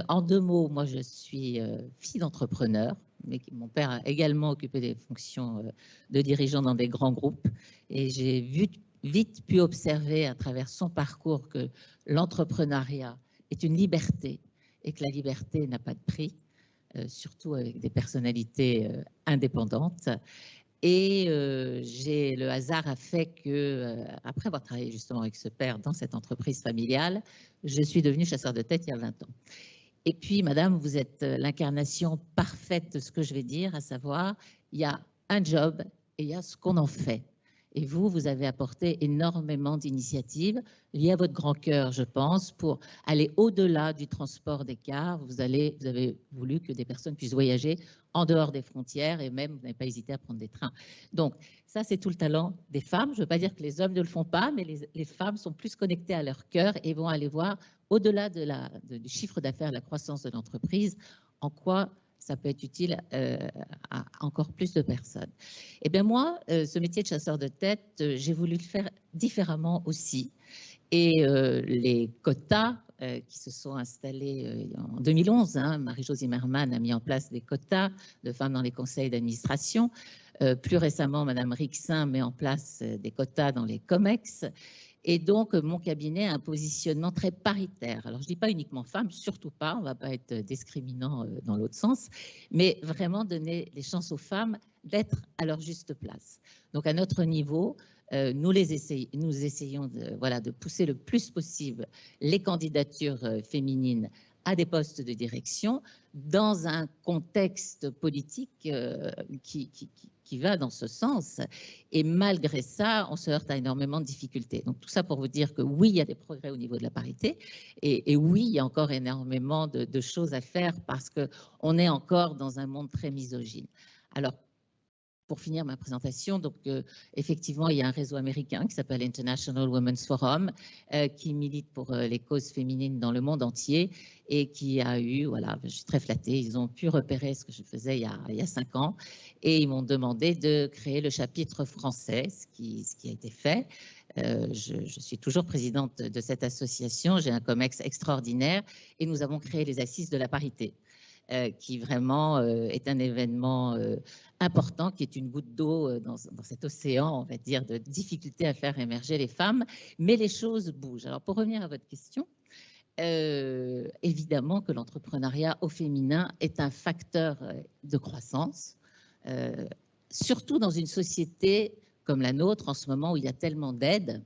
En 2 mots, moi je suis fille d'entrepreneur, mais mon père a également occupé des fonctions de dirigeant dans des grands groupes. Et j'ai vite pu observer à travers son parcours que l'entrepreneuriat est une liberté et que la liberté n'a pas de prix, surtout avec des personnalités indépendantes. Et le hasard a fait que, après avoir travaillé justement avec ce père dans cette entreprise familiale, je suis devenue chasseur de tête il y a 20 ans. Et puis, madame, vous êtes l'incarnation parfaite de ce que je vais dire, à savoir, il y a un job et il y a ce qu'on en fait. Et vous avez apporté énormément d'initiatives liées à votre grand cœur, je pense, pour aller au-delà du transport des cars. Vous avez voulu que des personnes puissent voyager en dehors des frontières et même, vous n'avez pas hésité à prendre des trains. Donc, ça, c'est tout le talent des femmes. Je ne veux pas dire que les hommes ne le font pas, mais les femmes sont plus connectées à leur cœur et vont aller voir, au-delà du chiffre d'affaires, la croissance de l'entreprise, en quoi ça peut être utile à encore plus de personnes. Eh bien moi, ce métier de chasseur de tête, j'ai voulu le faire différemment aussi. Et les quotas qui se sont installés en 2011, hein, Marie-Jo Zimmermann a mis en place des quotas de femmes dans les conseils d'administration. Plus récemment, Madame Rixin met en place des quotas dans les COMEX. Et donc, mon cabinet a un positionnement très paritaire. Alors, je ne dis pas uniquement femmes, surtout pas, on ne va pas être discriminant dans l'autre sens, mais vraiment donner les chances aux femmes d'être à leur juste place. Donc, à notre niveau, nous essayons de pousser le plus possible les candidatures féminines à des postes de direction dans un contexte politique qui va dans ce sens. Et malgré ça, on se heurte à énormément de difficultés. Donc tout ça pour vous dire que oui, il y a des progrès au niveau de la parité. Et oui, il y a encore énormément de choses à faire parce qu'on est encore dans un monde très misogyne. Alors, pour finir ma présentation, donc effectivement, il y a un réseau américain qui s'appelle International Women's Forum qui milite pour les causes féminines dans le monde entier et qui a eu, voilà, je suis très flattée, ils ont pu repérer ce que je faisais il y a 5 ans et ils m'ont demandé de créer le chapitre français, ce qui a été fait. Je suis toujours présidente de cette association, j'ai un COMEX extraordinaire et nous avons créé les assises de la parité. Qui vraiment est un événement important, qui est une goutte d'eau dans cet océan, on va dire, de difficultés à faire émerger les femmes. Mais les choses bougent. Alors, pour revenir à votre question, évidemment que l'entrepreneuriat au féminin est un facteur de croissance, surtout dans une société comme la nôtre en ce moment où il y a tellement d'aides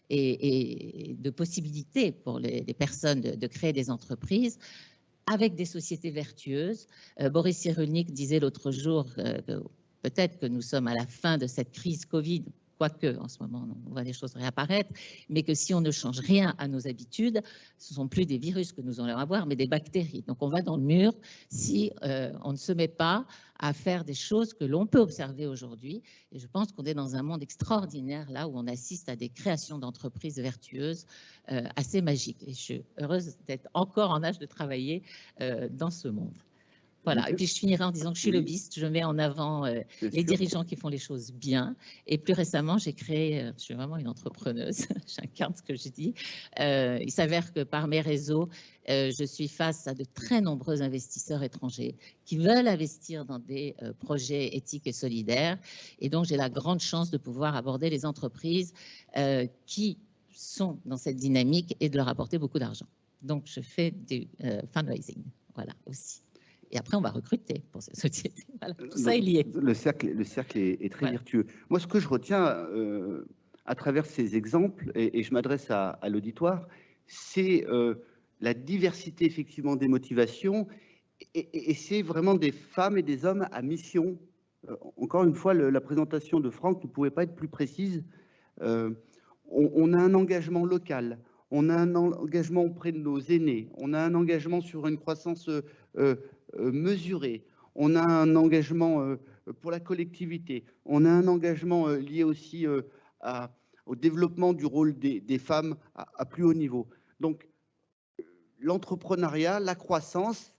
et de possibilités pour les personnes de créer des entreprises avec des sociétés vertueuses. Boris Cyrulnik disait l'autre jour que peut-être que nous sommes à la fin de cette crise Covid, quoique en ce moment on voit des choses réapparaître, mais que si on ne change rien à nos habitudes, ce ne sont plus des virus que nous allons avoir, mais des bactéries. Donc on va dans le mur si on ne se met pas à faire des choses que l'on peut observer aujourd'hui. Et je pense qu'on est dans un monde extraordinaire là où on assiste à des créations d'entreprises vertueuses assez magiques. Et je suis heureuse d'être encore en âge de travailler dans ce monde. Voilà, et puis je finirai en disant que je suis lobbyiste, je mets en avant les dirigeants qui font les choses bien. Et plus récemment, j'ai créé, je suis vraiment une entrepreneuse, j'incarne ce que je dis. Il s'avère que par mes réseaux, je suis face à de très nombreux investisseurs étrangers qui veulent investir dans des projets éthiques et solidaires. Et donc, j'ai la grande chance de pouvoir aborder les entreprises qui sont dans cette dynamique et de leur apporter beaucoup d'argent. Donc, je fais du fundraising, voilà, aussi. Et après, on va recruter pour ces sociétés. Voilà, tout ça est lié. Le cercle est très vertueux. Moi, ce que je retiens à travers ces exemples, et je m'adresse à l'auditoire, c'est la diversité effectivement des motivations, et c'est vraiment des femmes et des hommes à mission. Encore une fois, la présentation de Franck ne pouvait pas être plus précise. On a un engagement local, on a un engagement auprès de nos aînés, on a un engagement sur une croissance mesurée, on a un engagement pour la collectivité, on a un engagement lié aussi au développement du rôle des femmes à plus haut niveau. Donc, l'entrepreneuriat, la croissance,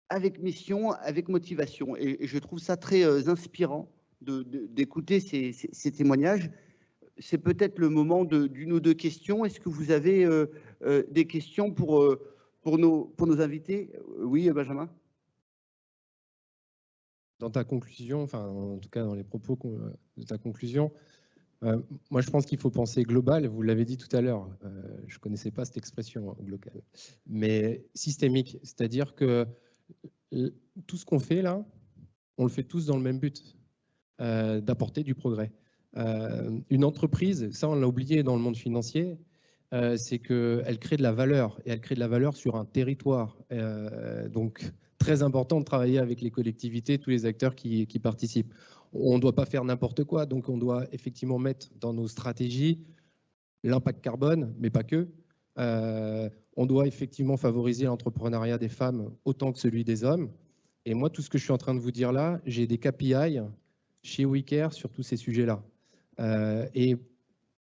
avec mission, avec motivation. Et je trouve ça très inspirant d'écouter ces témoignages. C'est peut-être le moment d'une ou deux questions. Est-ce que vous avez des questions pour nos invités? Oui, Benjamin? Dans ta conclusion, enfin en tout cas dans les propos de ta conclusion, Moi, je pense qu'il faut penser global. Vous l'avez dit tout à l'heure. Je ne connaissais pas cette expression globale, mais systémique. C'est-à-dire que tout ce qu'on fait là, on le fait tous dans le même but, d'apporter du progrès. Une entreprise, ça on l'a oublié dans le monde financier, c'est qu'elle crée de la valeur, et elle crée de la valeur sur un territoire. Donc, très important de travailler avec les collectivités, tous les acteurs qui participent. On ne doit pas faire n'importe quoi, donc on doit effectivement mettre dans nos stratégies l'impact carbone, mais pas que. On doit effectivement favoriser l'entrepreneuriat des femmes autant que celui des hommes. Et moi, tout ce que je suis en train de vous dire là, j'ai des KPI chez WeCare sur tous ces sujets-là. Et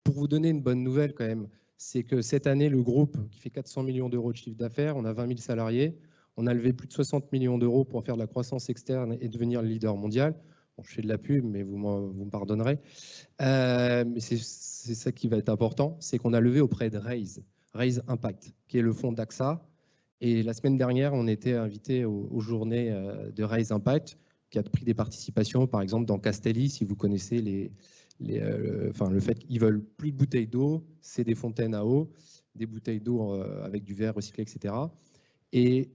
pour vous donner une bonne nouvelle quand même, c'est que cette année, le groupe qui fait 400 millions d'euros de chiffre d'affaires, on a 20 000 salariés, on a levé plus de 60 millions d'euros pour faire de la croissance externe et devenir le leader mondial. Bon, je fais de la pub, mais vous me pardonnerez. Mais c'est ça qui va être important, c'est qu'on a levé auprès de Raise Impact, qui est le fonds d'AXA. Et la semaine dernière, on était invité aux journées de Raise Impact, qui a pris des participations, par exemple, dans Castelli, si vous connaissez le fait qu'ils veulent plus de bouteilles d'eau, c'est des fontaines à eau, des bouteilles d'eau avec du verre recyclé, etc. Et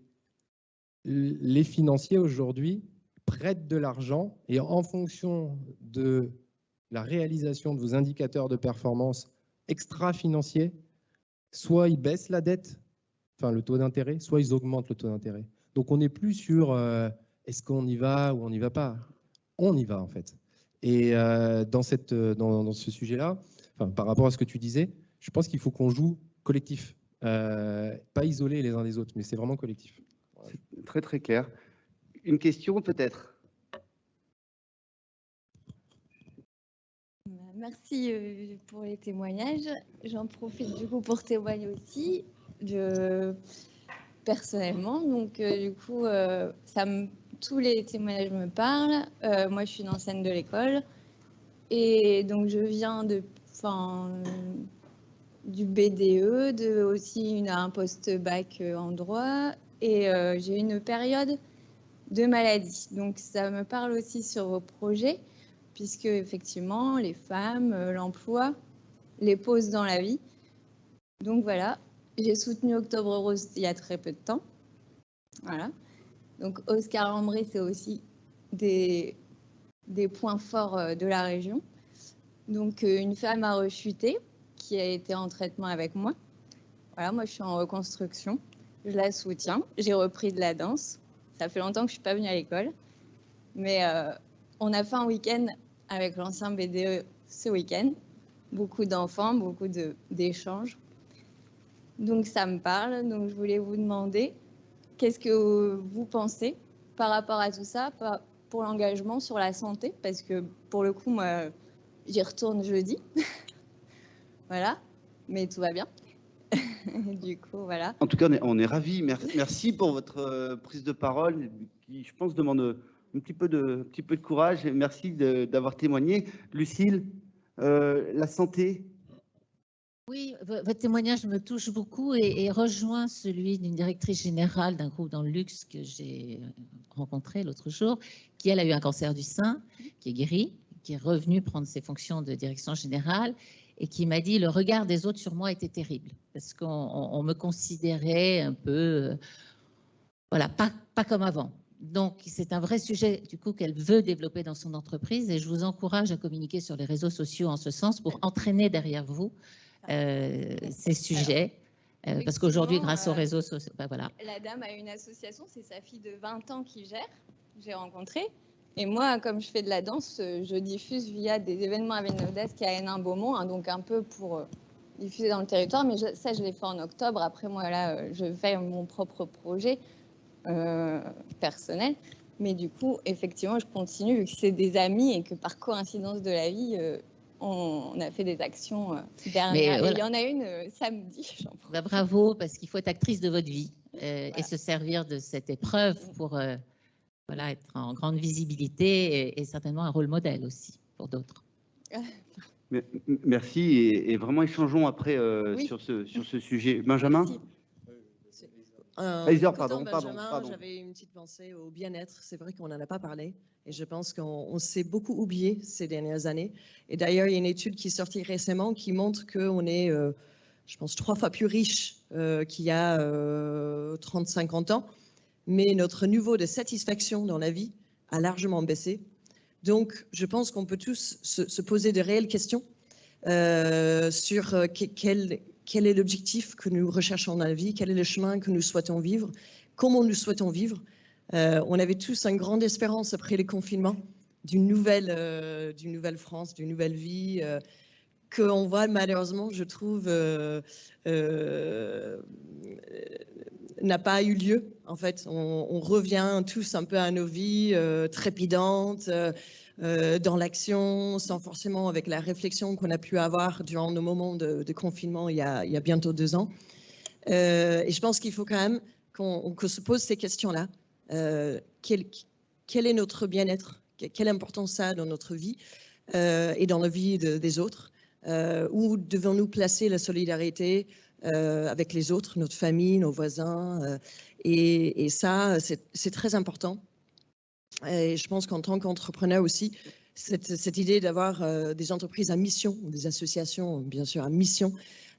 les financiers aujourd'hui prêtent de l'argent et en fonction de la réalisation de vos indicateurs de performance extra-financiers, soit ils baissent la dette, enfin le taux d'intérêt, soit ils augmentent le taux d'intérêt. Donc on n'est plus sur est-ce qu'on y va ou on n'y va pas. On y va en fait. Et dans ce sujet-là, enfin, par rapport à ce que tu disais, je pense qu'il faut qu'on joue collectif, pas isolé les uns des autres, mais c'est vraiment collectif. C'est très très clair. Une question peut-être? Merci pour les témoignages. J'en profite du coup pour témoigner aussi personnellement. Donc du coup, tous les témoignages me parlent. Moi, je suis une ancienne de l'école et donc je viens du BDE, aussi un post-bac en droit et j'ai eu une période de maladie. Donc ça me parle aussi sur vos projets, puisque effectivement, les femmes, l'emploi, les pauses dans la vie. Donc voilà, j'ai soutenu Octobre Rose il y a très peu de temps. Voilà. Donc Oscar Lambré, c'est aussi des points forts de la région. Donc une femme a rechuté, qui a été en traitement avec moi. Voilà, moi je suis en reconstruction, je la soutiens, j'ai repris de la danse. Ça fait longtemps que je ne suis pas venue à l'école, mais on a fait un week-end avec l'ancien BDE ce week-end. Beaucoup d'enfants, beaucoup d'échanges. Donc ça me parle, donc je voulais vous demander, qu'est-ce que vous pensez par rapport à tout ça, pour l'engagement sur la santé, parce que pour le coup, moi, j'y retourne jeudi. Voilà, mais tout va bien. Du coup, voilà. En tout cas, on est ravis. Merci pour votre prise de parole qui, je pense, demande un petit peu de courage. Et merci d'avoir témoigné. Lucille, la santé. Oui, votre témoignage me touche beaucoup et rejoint celui d'une directrice générale d'un groupe dans le luxe que j'ai rencontré l'autre jour, qui elle a eu un cancer du sein, qui est guéri, qui est revenu prendre ses fonctions de direction générale et qui m'a dit le regard des autres sur moi était terrible parce qu'on me considérait un peu, voilà, pas comme avant. Donc, c'est un vrai sujet du coup qu'elle veut développer dans son entreprise et je vous encourage à communiquer sur les réseaux sociaux en ce sens pour entraîner derrière vous ces sujets. Parce qu'aujourd'hui, grâce aux réseaux sociaux, voilà. La dame a une association, c'est sa fille de 20 ans qui gère, j'ai rencontré. Et moi, comme je fais de la danse, je diffuse via des événements à Vénodes qui a Hénin-Beaumont, hein, donc un peu pour diffuser dans le territoire. Mais ça, je l'ai fait en octobre. Après, moi, là, je fais mon propre projet personnel. Mais du coup, effectivement, je continue, vu que c'est des amis et que par coïncidence de la vie, on a fait des actions dernières. Voilà. Il y en a une samedi. Bah, bravo, parce qu'il faut être actrice de votre vie voilà. Et se servir de cette épreuve pour voilà, être en grande visibilité et certainement un rôle modèle aussi pour d'autres. Merci et vraiment échangeons après oui. sur ce sujet. Benjamin. Pardon. J'avais une petite pensée au bien-être. C'est vrai qu'on n'en a pas parlé et je pense qu'on s'est beaucoup oublié ces dernières années. Et d'ailleurs, il y a une étude qui est sortie récemment qui montre qu'on est, je pense, 3 fois plus riche qu'il y a 30-50 ans, mais notre niveau de satisfaction dans la vie a largement baissé. Donc, je pense qu'on peut tous se poser de réelles questions sur quel est l'objectif que nous recherchons dans la vie, quel est le chemin que nous souhaitons vivre, comment nous souhaitons vivre. On avait tous une grande espérance après le confinement d'une nouvelle France, d'une nouvelle vie, qu'on voit malheureusement, je trouve, n'a pas eu lieu. En fait, on revient tous un peu à nos vies trépidantes, dans l'action, sans forcément avec la réflexion qu'on a pu avoir durant nos moments de confinement il y a bientôt 2 ans. Et je pense qu'il faut quand même qu'on se pose ces questions-là. Quel est notre bien-être? Quelle importance ça a dans notre vie et dans la vie des autres? Où devons-nous placer la solidarité avec les autres, notre famille, nos voisins? Et ça, c'est très important. Et je pense qu'en tant qu'entrepreneur aussi, cette idée d'avoir des entreprises à mission, ou des associations bien sûr à mission,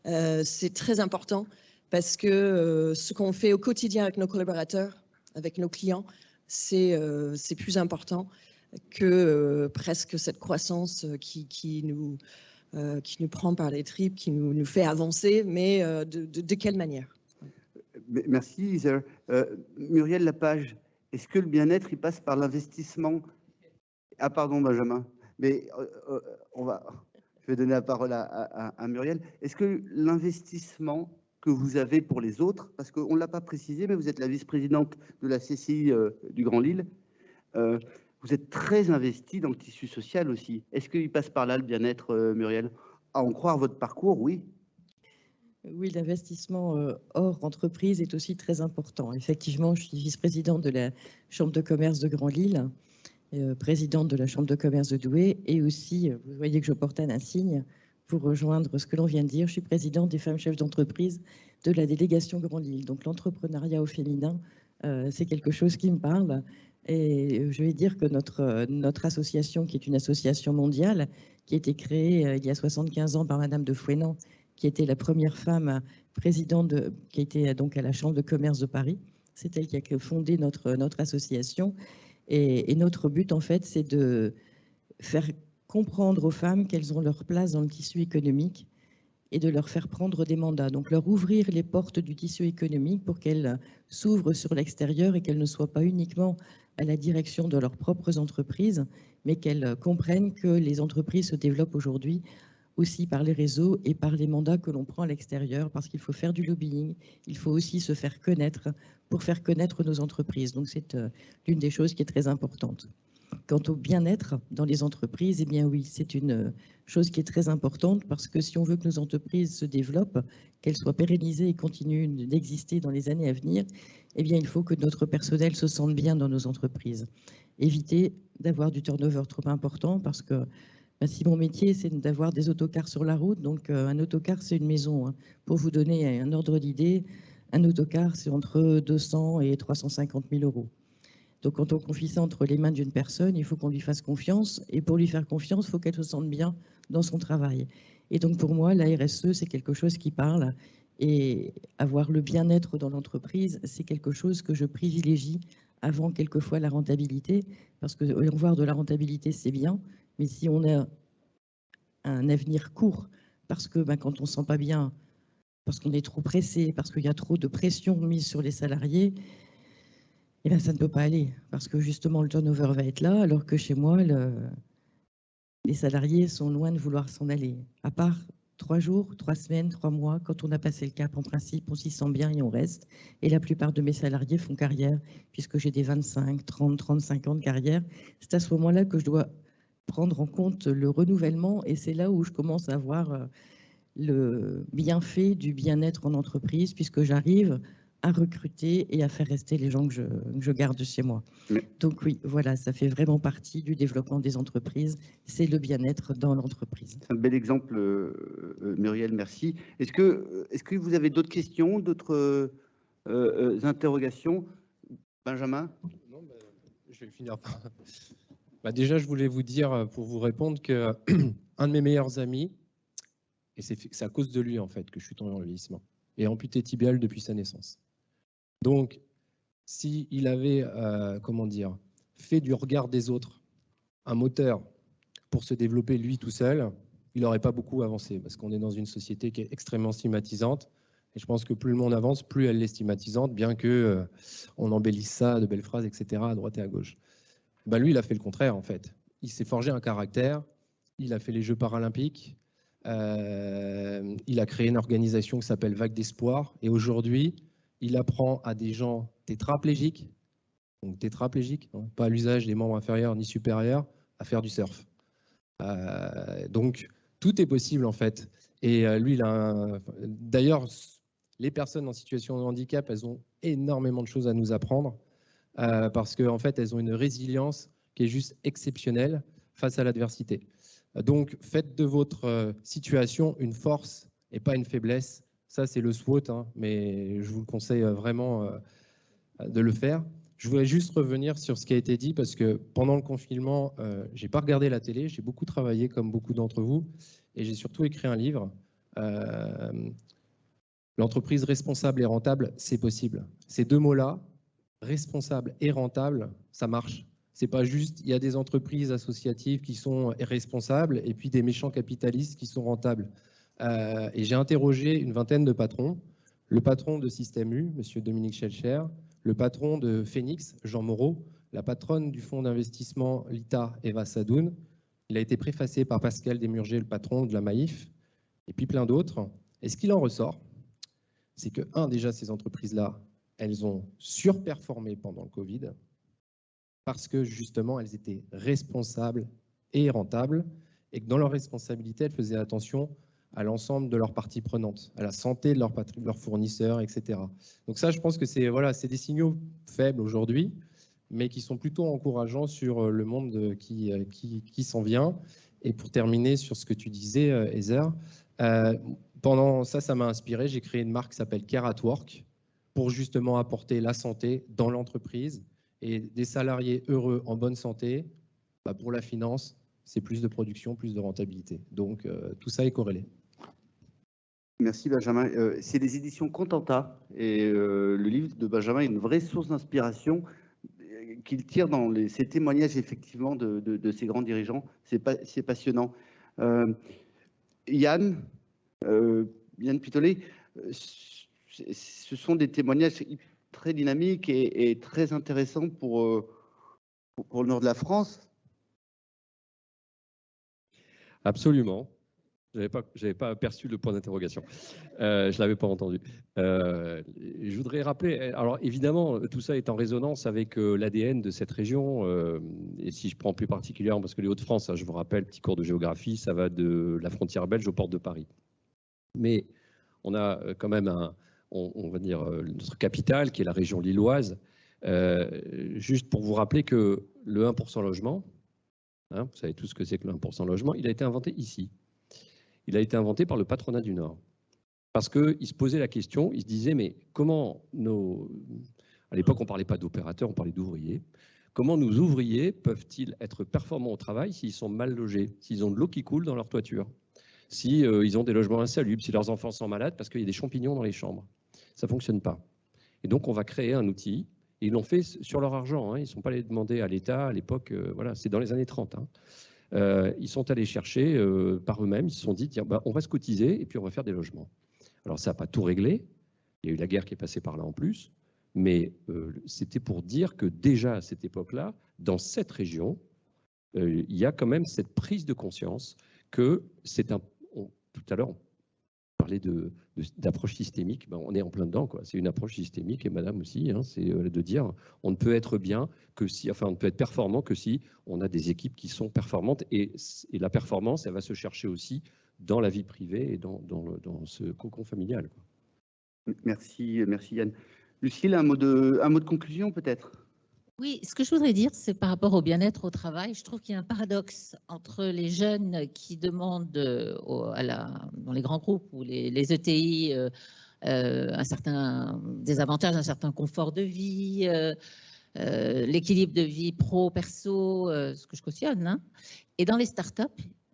c'est très important parce que ce qu'on fait au quotidien avec nos collaborateurs, avec nos clients, c'est plus important que presque cette croissance qui nous prend par les tripes, qui nous fait avancer, mais de quelle manière? Merci Lisa. Muriel Lapage, est-ce que le bien-être, il passe par l'investissement? Ah pardon Benjamin, mais je vais donner la parole à Muriel. Est-ce que l'investissement que vous avez pour les autres, parce qu'on ne l'a pas précisé, mais vous êtes la vice-présidente de la CCI du Grand Lille, vous êtes très investie dans le tissu social aussi. Est-ce qu'il passe par là le bien-être, Muriel? À en croire votre parcours, oui. Oui, l'investissement hors entreprise est aussi très important. Effectivement, je suis vice-présidente de la Chambre de commerce de Grand Lille, présidente de la Chambre de commerce de Douai, et aussi, vous voyez que je porte un insigne pour rejoindre ce que l'on vient de dire, je suis présidente des femmes chefs d'entreprise de la délégation Grand Lille. Donc l'entrepreneuriat au féminin, c'est quelque chose qui me parle. Et je vais dire que notre association, qui est une association mondiale, qui a été créée il y a 75 ans par Madame de Fouesnant, qui était la première femme présidente, qui était donc à la Chambre de commerce de Paris. C'est elle qui a fondé notre association. Et notre but, en fait, c'est de faire comprendre aux femmes qu'elles ont leur place dans le tissu économique et de leur faire prendre des mandats. Donc, leur ouvrir les portes du tissu économique pour qu'elles s'ouvrent sur l'extérieur et qu'elles ne soient pas uniquement à la direction de leurs propres entreprises, mais qu'elles comprennent que les entreprises se développent aujourd'hui aussi par les réseaux et par les mandats que l'on prend à l'extérieur, parce qu'il faut faire du lobbying, il faut aussi se faire connaître pour faire connaître nos entreprises. Donc c'est l'une des choses qui est très importante. Quant au bien-être dans les entreprises, eh bien oui, c'est une chose qui est très importante, parce que si on veut que nos entreprises se développent, qu'elles soient pérennisées et continuent d'exister dans les années à venir, eh bien il faut que notre personnel se sente bien dans nos entreprises. Éviter d'avoir du turnover trop important, parce que si mon métier, c'est d'avoir des autocars sur la route, donc un autocar, c'est une maison. Hein. Pour vous donner un ordre d'idée, un autocar, c'est entre 200 et 350 000 euros. Donc quand on confie ça entre les mains d'une personne, il faut qu'on lui fasse confiance. Et pour lui faire confiance, il faut qu'elle se sente bien dans son travail. Et donc pour moi, la RSE, c'est quelque chose qui parle. Et avoir le bien-être dans l'entreprise, c'est quelque chose que je privilégie avant quelquefois la rentabilité. Parce que voir de la rentabilité, c'est bien. Mais si on a un avenir court, parce que quand on ne se sent pas bien, parce qu'on est trop pressé, parce qu'il y a trop de pression mise sur les salariés, eh bien, ça ne peut pas aller. Parce que justement, le turnover va être là, alors que chez moi, les salariés sont loin de vouloir s'en aller. À part 3 jours, 3 semaines, 3 mois, quand on a passé le cap, en principe, on s'y sent bien et on reste. Et la plupart de mes salariés font carrière, puisque j'ai des 25, 30, 35 ans de carrière. C'est à ce moment-là que je dois prendre en compte le renouvellement, et c'est là où je commence à voir le bienfait du bien-être en entreprise, puisque j'arrive à recruter et à faire rester les gens que je garde chez moi. Donc oui, voilà, ça fait vraiment partie du développement des entreprises, c'est le bien-être dans l'entreprise. C'est un bel exemple, Muriel, merci. Est-ce que vous avez d'autres questions, d'autres interrogations. Benjamin? Non, je vais finir par... déjà, je voulais vous dire, pour vous répondre, qu'un de mes meilleurs amis, et c'est à cause de lui en fait que je suis tombé dans le vieillissement, est amputé tibial depuis sa naissance. Donc, s'il avait, comment dire, fait du regard des autres un moteur pour se développer lui tout seul, il n'aurait pas beaucoup avancé, parce qu'on est dans une société qui est extrêmement stigmatisante. Et je pense que plus le monde avance, plus elle est stigmatisante, bien que on embellisse ça de belles phrases, etc., à droite et à gauche. Lui, il a fait le contraire, en fait. Il s'est forgé un caractère, il a fait les Jeux paralympiques, il a créé une organisation qui s'appelle Vague d'Espoir, et aujourd'hui, il apprend à des gens tétraplégiques, donc tétraplégiques, hein, pas à l'usage des membres inférieurs ni supérieurs, à faire du surf. Donc, tout est possible, en fait. Et lui, d'ailleurs, les personnes en situation de handicap, elles ont énormément de choses à nous apprendre, parce qu'en fait, elles ont une résilience qui est juste exceptionnelle face à l'adversité. Donc, faites de votre situation une force et pas une faiblesse. Ça, c'est le SWOT, hein, mais je vous le conseille vraiment de le faire. Je voudrais juste revenir sur ce qui a été dit, parce que pendant le confinement, je n'ai pas regardé la télé, j'ai beaucoup travaillé comme beaucoup d'entre vous, et j'ai surtout écrit un livre. L'entreprise responsable et rentable, c'est possible. Ces deux mots-là, responsable et rentable, ça marche. C'est pas juste, il y a des entreprises associatives qui sont responsables et puis des méchants capitalistes qui sont rentables. Et j'ai interrogé une vingtaine de patrons. Le patron de Système U, M. Dominique Schelcher, le patron de Phoenix, Jean Moreau, la patronne du fonds d'investissement Lita, Eva Sadoun. Il a été préfacé par Pascal Desmurger, le patron de la Maïf, et puis plein d'autres. Et ce qu'il en ressort, c'est que, déjà, ces entreprises-là, elles ont surperformé pendant le Covid parce que, justement, elles étaient responsables et rentables et que dans leur responsabilité, elles faisaient attention à l'ensemble de leurs parties prenantes, à la santé de leurs fournisseurs, etc. Donc ça, je pense que c'est des signaux faibles aujourd'hui, mais qui sont plutôt encourageants sur le monde qui s'en vient. Et pour terminer sur ce que tu disais, Heather, pendant ça m'a inspiré. J'ai créé une marque qui s'appelle Care at Work pour justement apporter la santé dans l'entreprise et des salariés heureux en bonne santé. Pour la finance, c'est plus de production, plus de rentabilité. Donc, tout ça est corrélé. Merci Benjamin. C'est les éditions Contenta et le livre de Benjamin est une vraie source d'inspiration qu'il tire dans ces témoignages effectivement de ces grands dirigeants. C'est passionnant. Yann Pitolet, ce sont des témoignages très dynamiques et très intéressants pour le nord de la France. Absolument. Je n'avais pas aperçu le point d'interrogation. Je ne l'avais pas entendu. Je voudrais rappeler, alors évidemment, tout ça est en résonance avec l'ADN de cette région. Et si je prends plus particulièrement, parce que les Hauts-de-France, je vous rappelle, petit cours de géographie, ça va de la frontière belge aux portes de Paris. Mais on a quand même, on va dire, notre capitale, qui est la région lilloise. Juste pour vous rappeler que le 1% logement, hein, vous savez tout ce que c'est que le 1% logement, il a été inventé ici. Il a été inventé par le patronat du Nord. Parce qu'il se posait la question, il se disait, mais comment à l'époque, on ne parlait pas d'opérateurs, on parlait d'ouvriers. Comment nos ouvriers peuvent-ils être performants au travail s'ils sont mal logés, s'ils ont de l'eau qui coule dans leur toiture, s'ils ont des logements insalubres, si leurs enfants sont malades parce qu'il y a des champignons dans les chambres? Ça ne fonctionne pas. Et donc, on va créer un outil. Et ils l'ont fait sur leur argent. Hein. Ils ne sont pas allés demander à l'État à l'époque. Voilà, c'est dans les années 30. Hein. Ils sont allés chercher par eux-mêmes. Ils se sont dit, tiens, on va se cotiser et puis on va faire des logements. Alors, ça n'a pas tout réglé. Il y a eu la guerre qui est passée par là en plus. Mais c'était pour dire que déjà à cette époque-là, dans cette région, il y a quand même cette prise de conscience que c'est tout à l'heure, on parlait d'approche systémique, on est en plein dedans, quoi. C'est une approche systémique, et madame aussi, hein, c'est de dire on ne peut être bien que si, enfin on ne peut être performant que si on a des équipes qui sont performantes, et la performance, elle va se chercher aussi dans la vie privée et dans ce cocon familial, quoi. Merci Yann. Lucille, un mot de conclusion peut-être? Oui, ce que je voudrais dire, c'est par rapport au bien-être au travail. Je trouve qu'il y a un paradoxe entre les jeunes qui demandent dans les grands groupes ou les ETI des avantages, un certain confort de vie, l'équilibre de vie pro-perso, ce que je cautionne. Hein. Et dans les startups,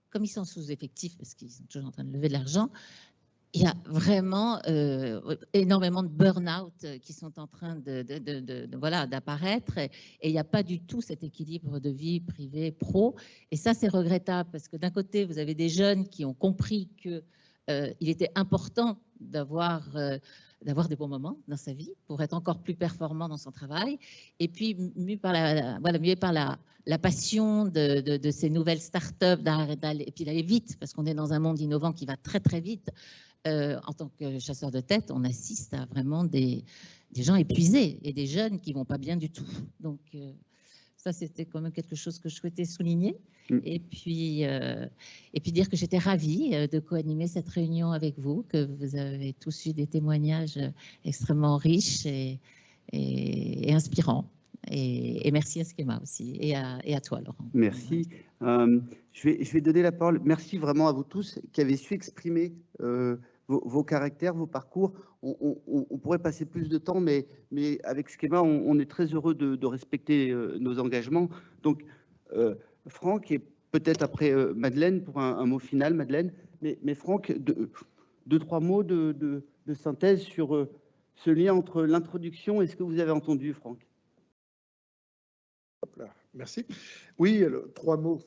comme ils sont sous-effectifs parce qu'ils sont toujours en train de lever de l'argent, il y a vraiment énormément de burn-out qui sont en train d'apparaître et il n'y a pas du tout cet équilibre de vie privée pro. Et ça, c'est regrettable parce que d'un côté, vous avez des jeunes qui ont compris qu'il était important d'avoir des bons moments dans sa vie pour être encore plus performant dans son travail. Et puis, mû par la passion de ces nouvelles startups, et puis d'aller vite parce qu'on est dans un monde innovant qui va très, très vite. En tant que chasseur de tête, on assiste à vraiment des gens épuisés et des jeunes qui ne vont pas bien du tout. Donc, ça, c'était quand même quelque chose que je souhaitais souligner. Et puis dire que j'étais ravie de co-animer cette réunion avec vous, que vous avez tous eu des témoignages extrêmement riches et inspirants. Et merci à Skema aussi, et à toi, Laurent. Merci. Je vais donner la parole. Merci vraiment à vous tous qui avez su exprimer vos caractères, vos parcours. On pourrait passer plus de temps, mais avec Skema, on est très heureux de respecter nos engagements. Donc, Franck, et peut-être après Madeleine, pour un mot final, Madeleine. Mais Franck, deux, trois mots de synthèse sur ce lien entre l'introduction et ce que vous avez entendu, Franck. Merci. Oui, alors, trois mots.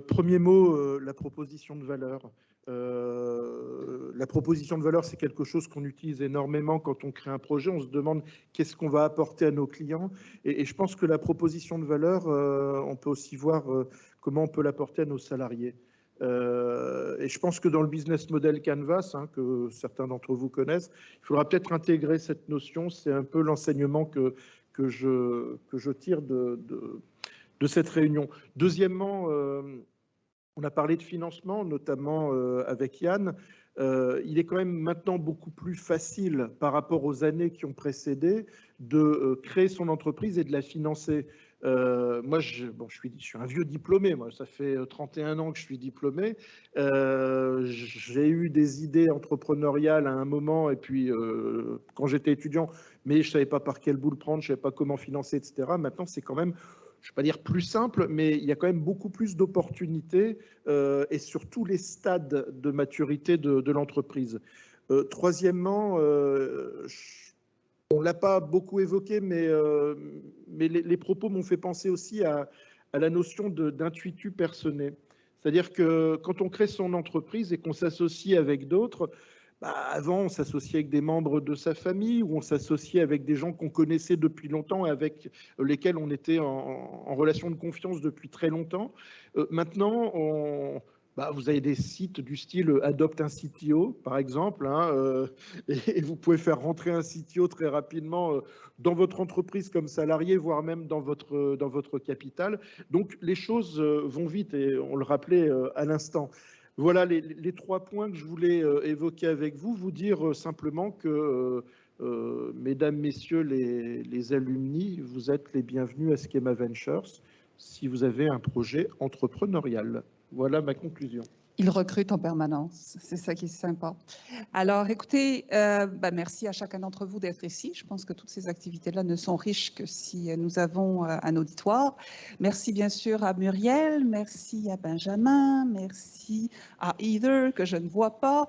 Premier mot, la proposition de valeur. La proposition de valeur, c'est quelque chose qu'on utilise énormément quand on crée un projet. On se demande qu'est-ce qu'on va apporter à nos clients. Et je pense que la proposition de valeur, on peut aussi voir comment on peut l'apporter à nos salariés. Et je pense que dans le business model Canvas, que certains d'entre vous connaissent, il faudra peut-être intégrer cette notion. C'est un peu l'enseignement que je tire de cette réunion. Deuxièmement, on a parlé de financement, notamment avec Yann. Il est quand même maintenant beaucoup plus facile par rapport aux années qui ont précédé de créer son entreprise et de la financer. Moi, je suis un vieux diplômé, moi, ça fait 31 ans que je suis diplômé. J'ai eu des idées entrepreneuriales à un moment, et puis quand j'étais étudiant, mais je ne savais pas par quel bout le prendre, je ne savais pas comment financer, etc. Maintenant, c'est quand même, je ne vais pas dire plus simple, mais il y a quand même beaucoup plus d'opportunités et sur tous les stades de maturité de l'entreprise. Troisièmement, on ne l'a pas beaucoup évoqué, mais les propos m'ont fait penser aussi à la notion d'intuitu personné. C'est-à-dire que quand on crée son entreprise et qu'on s'associe avec d'autres, avant, on s'associait avec des membres de sa famille ou on s'associait avec des gens qu'on connaissait depuis longtemps et avec lesquels on était en relation de confiance depuis très longtemps. Maintenant, vous avez des sites du style Adopte un CTO, par exemple, et vous pouvez faire rentrer un CTO très rapidement dans votre entreprise comme salarié, voire même dans votre capital. Donc, les choses vont vite et on le rappelait à l'instant. Voilà les trois points que je voulais évoquer avec vous. Vous dire simplement que, mesdames, messieurs les alumni, vous êtes les bienvenus à Skema Ventures si vous avez un projet entrepreneurial. Voilà ma conclusion. Ils recrutent en permanence, c'est ça qui est sympa. Alors écoutez, merci à chacun d'entre vous d'être ici. Je pense que toutes ces activités-là ne sont riches que si nous avons un auditoire. Merci bien sûr à Muriel, merci à Benjamin, merci à Heather que je ne vois pas,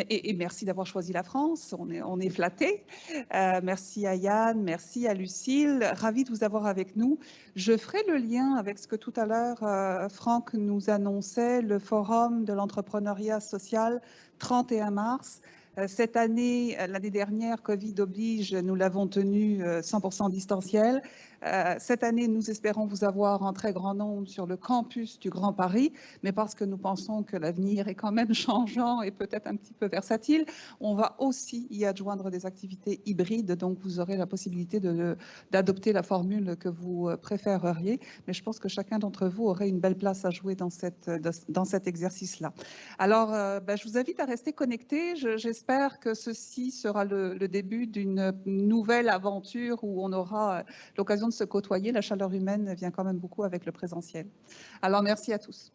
et merci d'avoir choisi la France, on est flattés. Merci à Yann, merci à Lucille, ravi de vous avoir avec nous. Je ferai le lien avec ce que tout à l'heure Franck nous annonçait, le forum de l'entrepreneuriat social, 31 mars. Cette année, l'année dernière, Covid oblige, nous l'avons tenu 100% distanciel. Cette année, nous espérons vous avoir en très grand nombre sur le campus du Grand Paris, mais parce que nous pensons que l'avenir est quand même changeant et peut-être un petit peu versatile, on va aussi y adjoindre des activités hybrides, donc vous aurez la possibilité d'adopter la formule que vous préféreriez, mais je pense que chacun d'entre vous aurait une belle place à jouer dans cet exercice-là. Alors, je vous invite à rester connectés. J'espère que ceci sera le début d'une nouvelle aventure où on aura l'occasion de se côtoyer. La chaleur humaine vient quand même beaucoup avec le présentiel. Alors, merci à tous.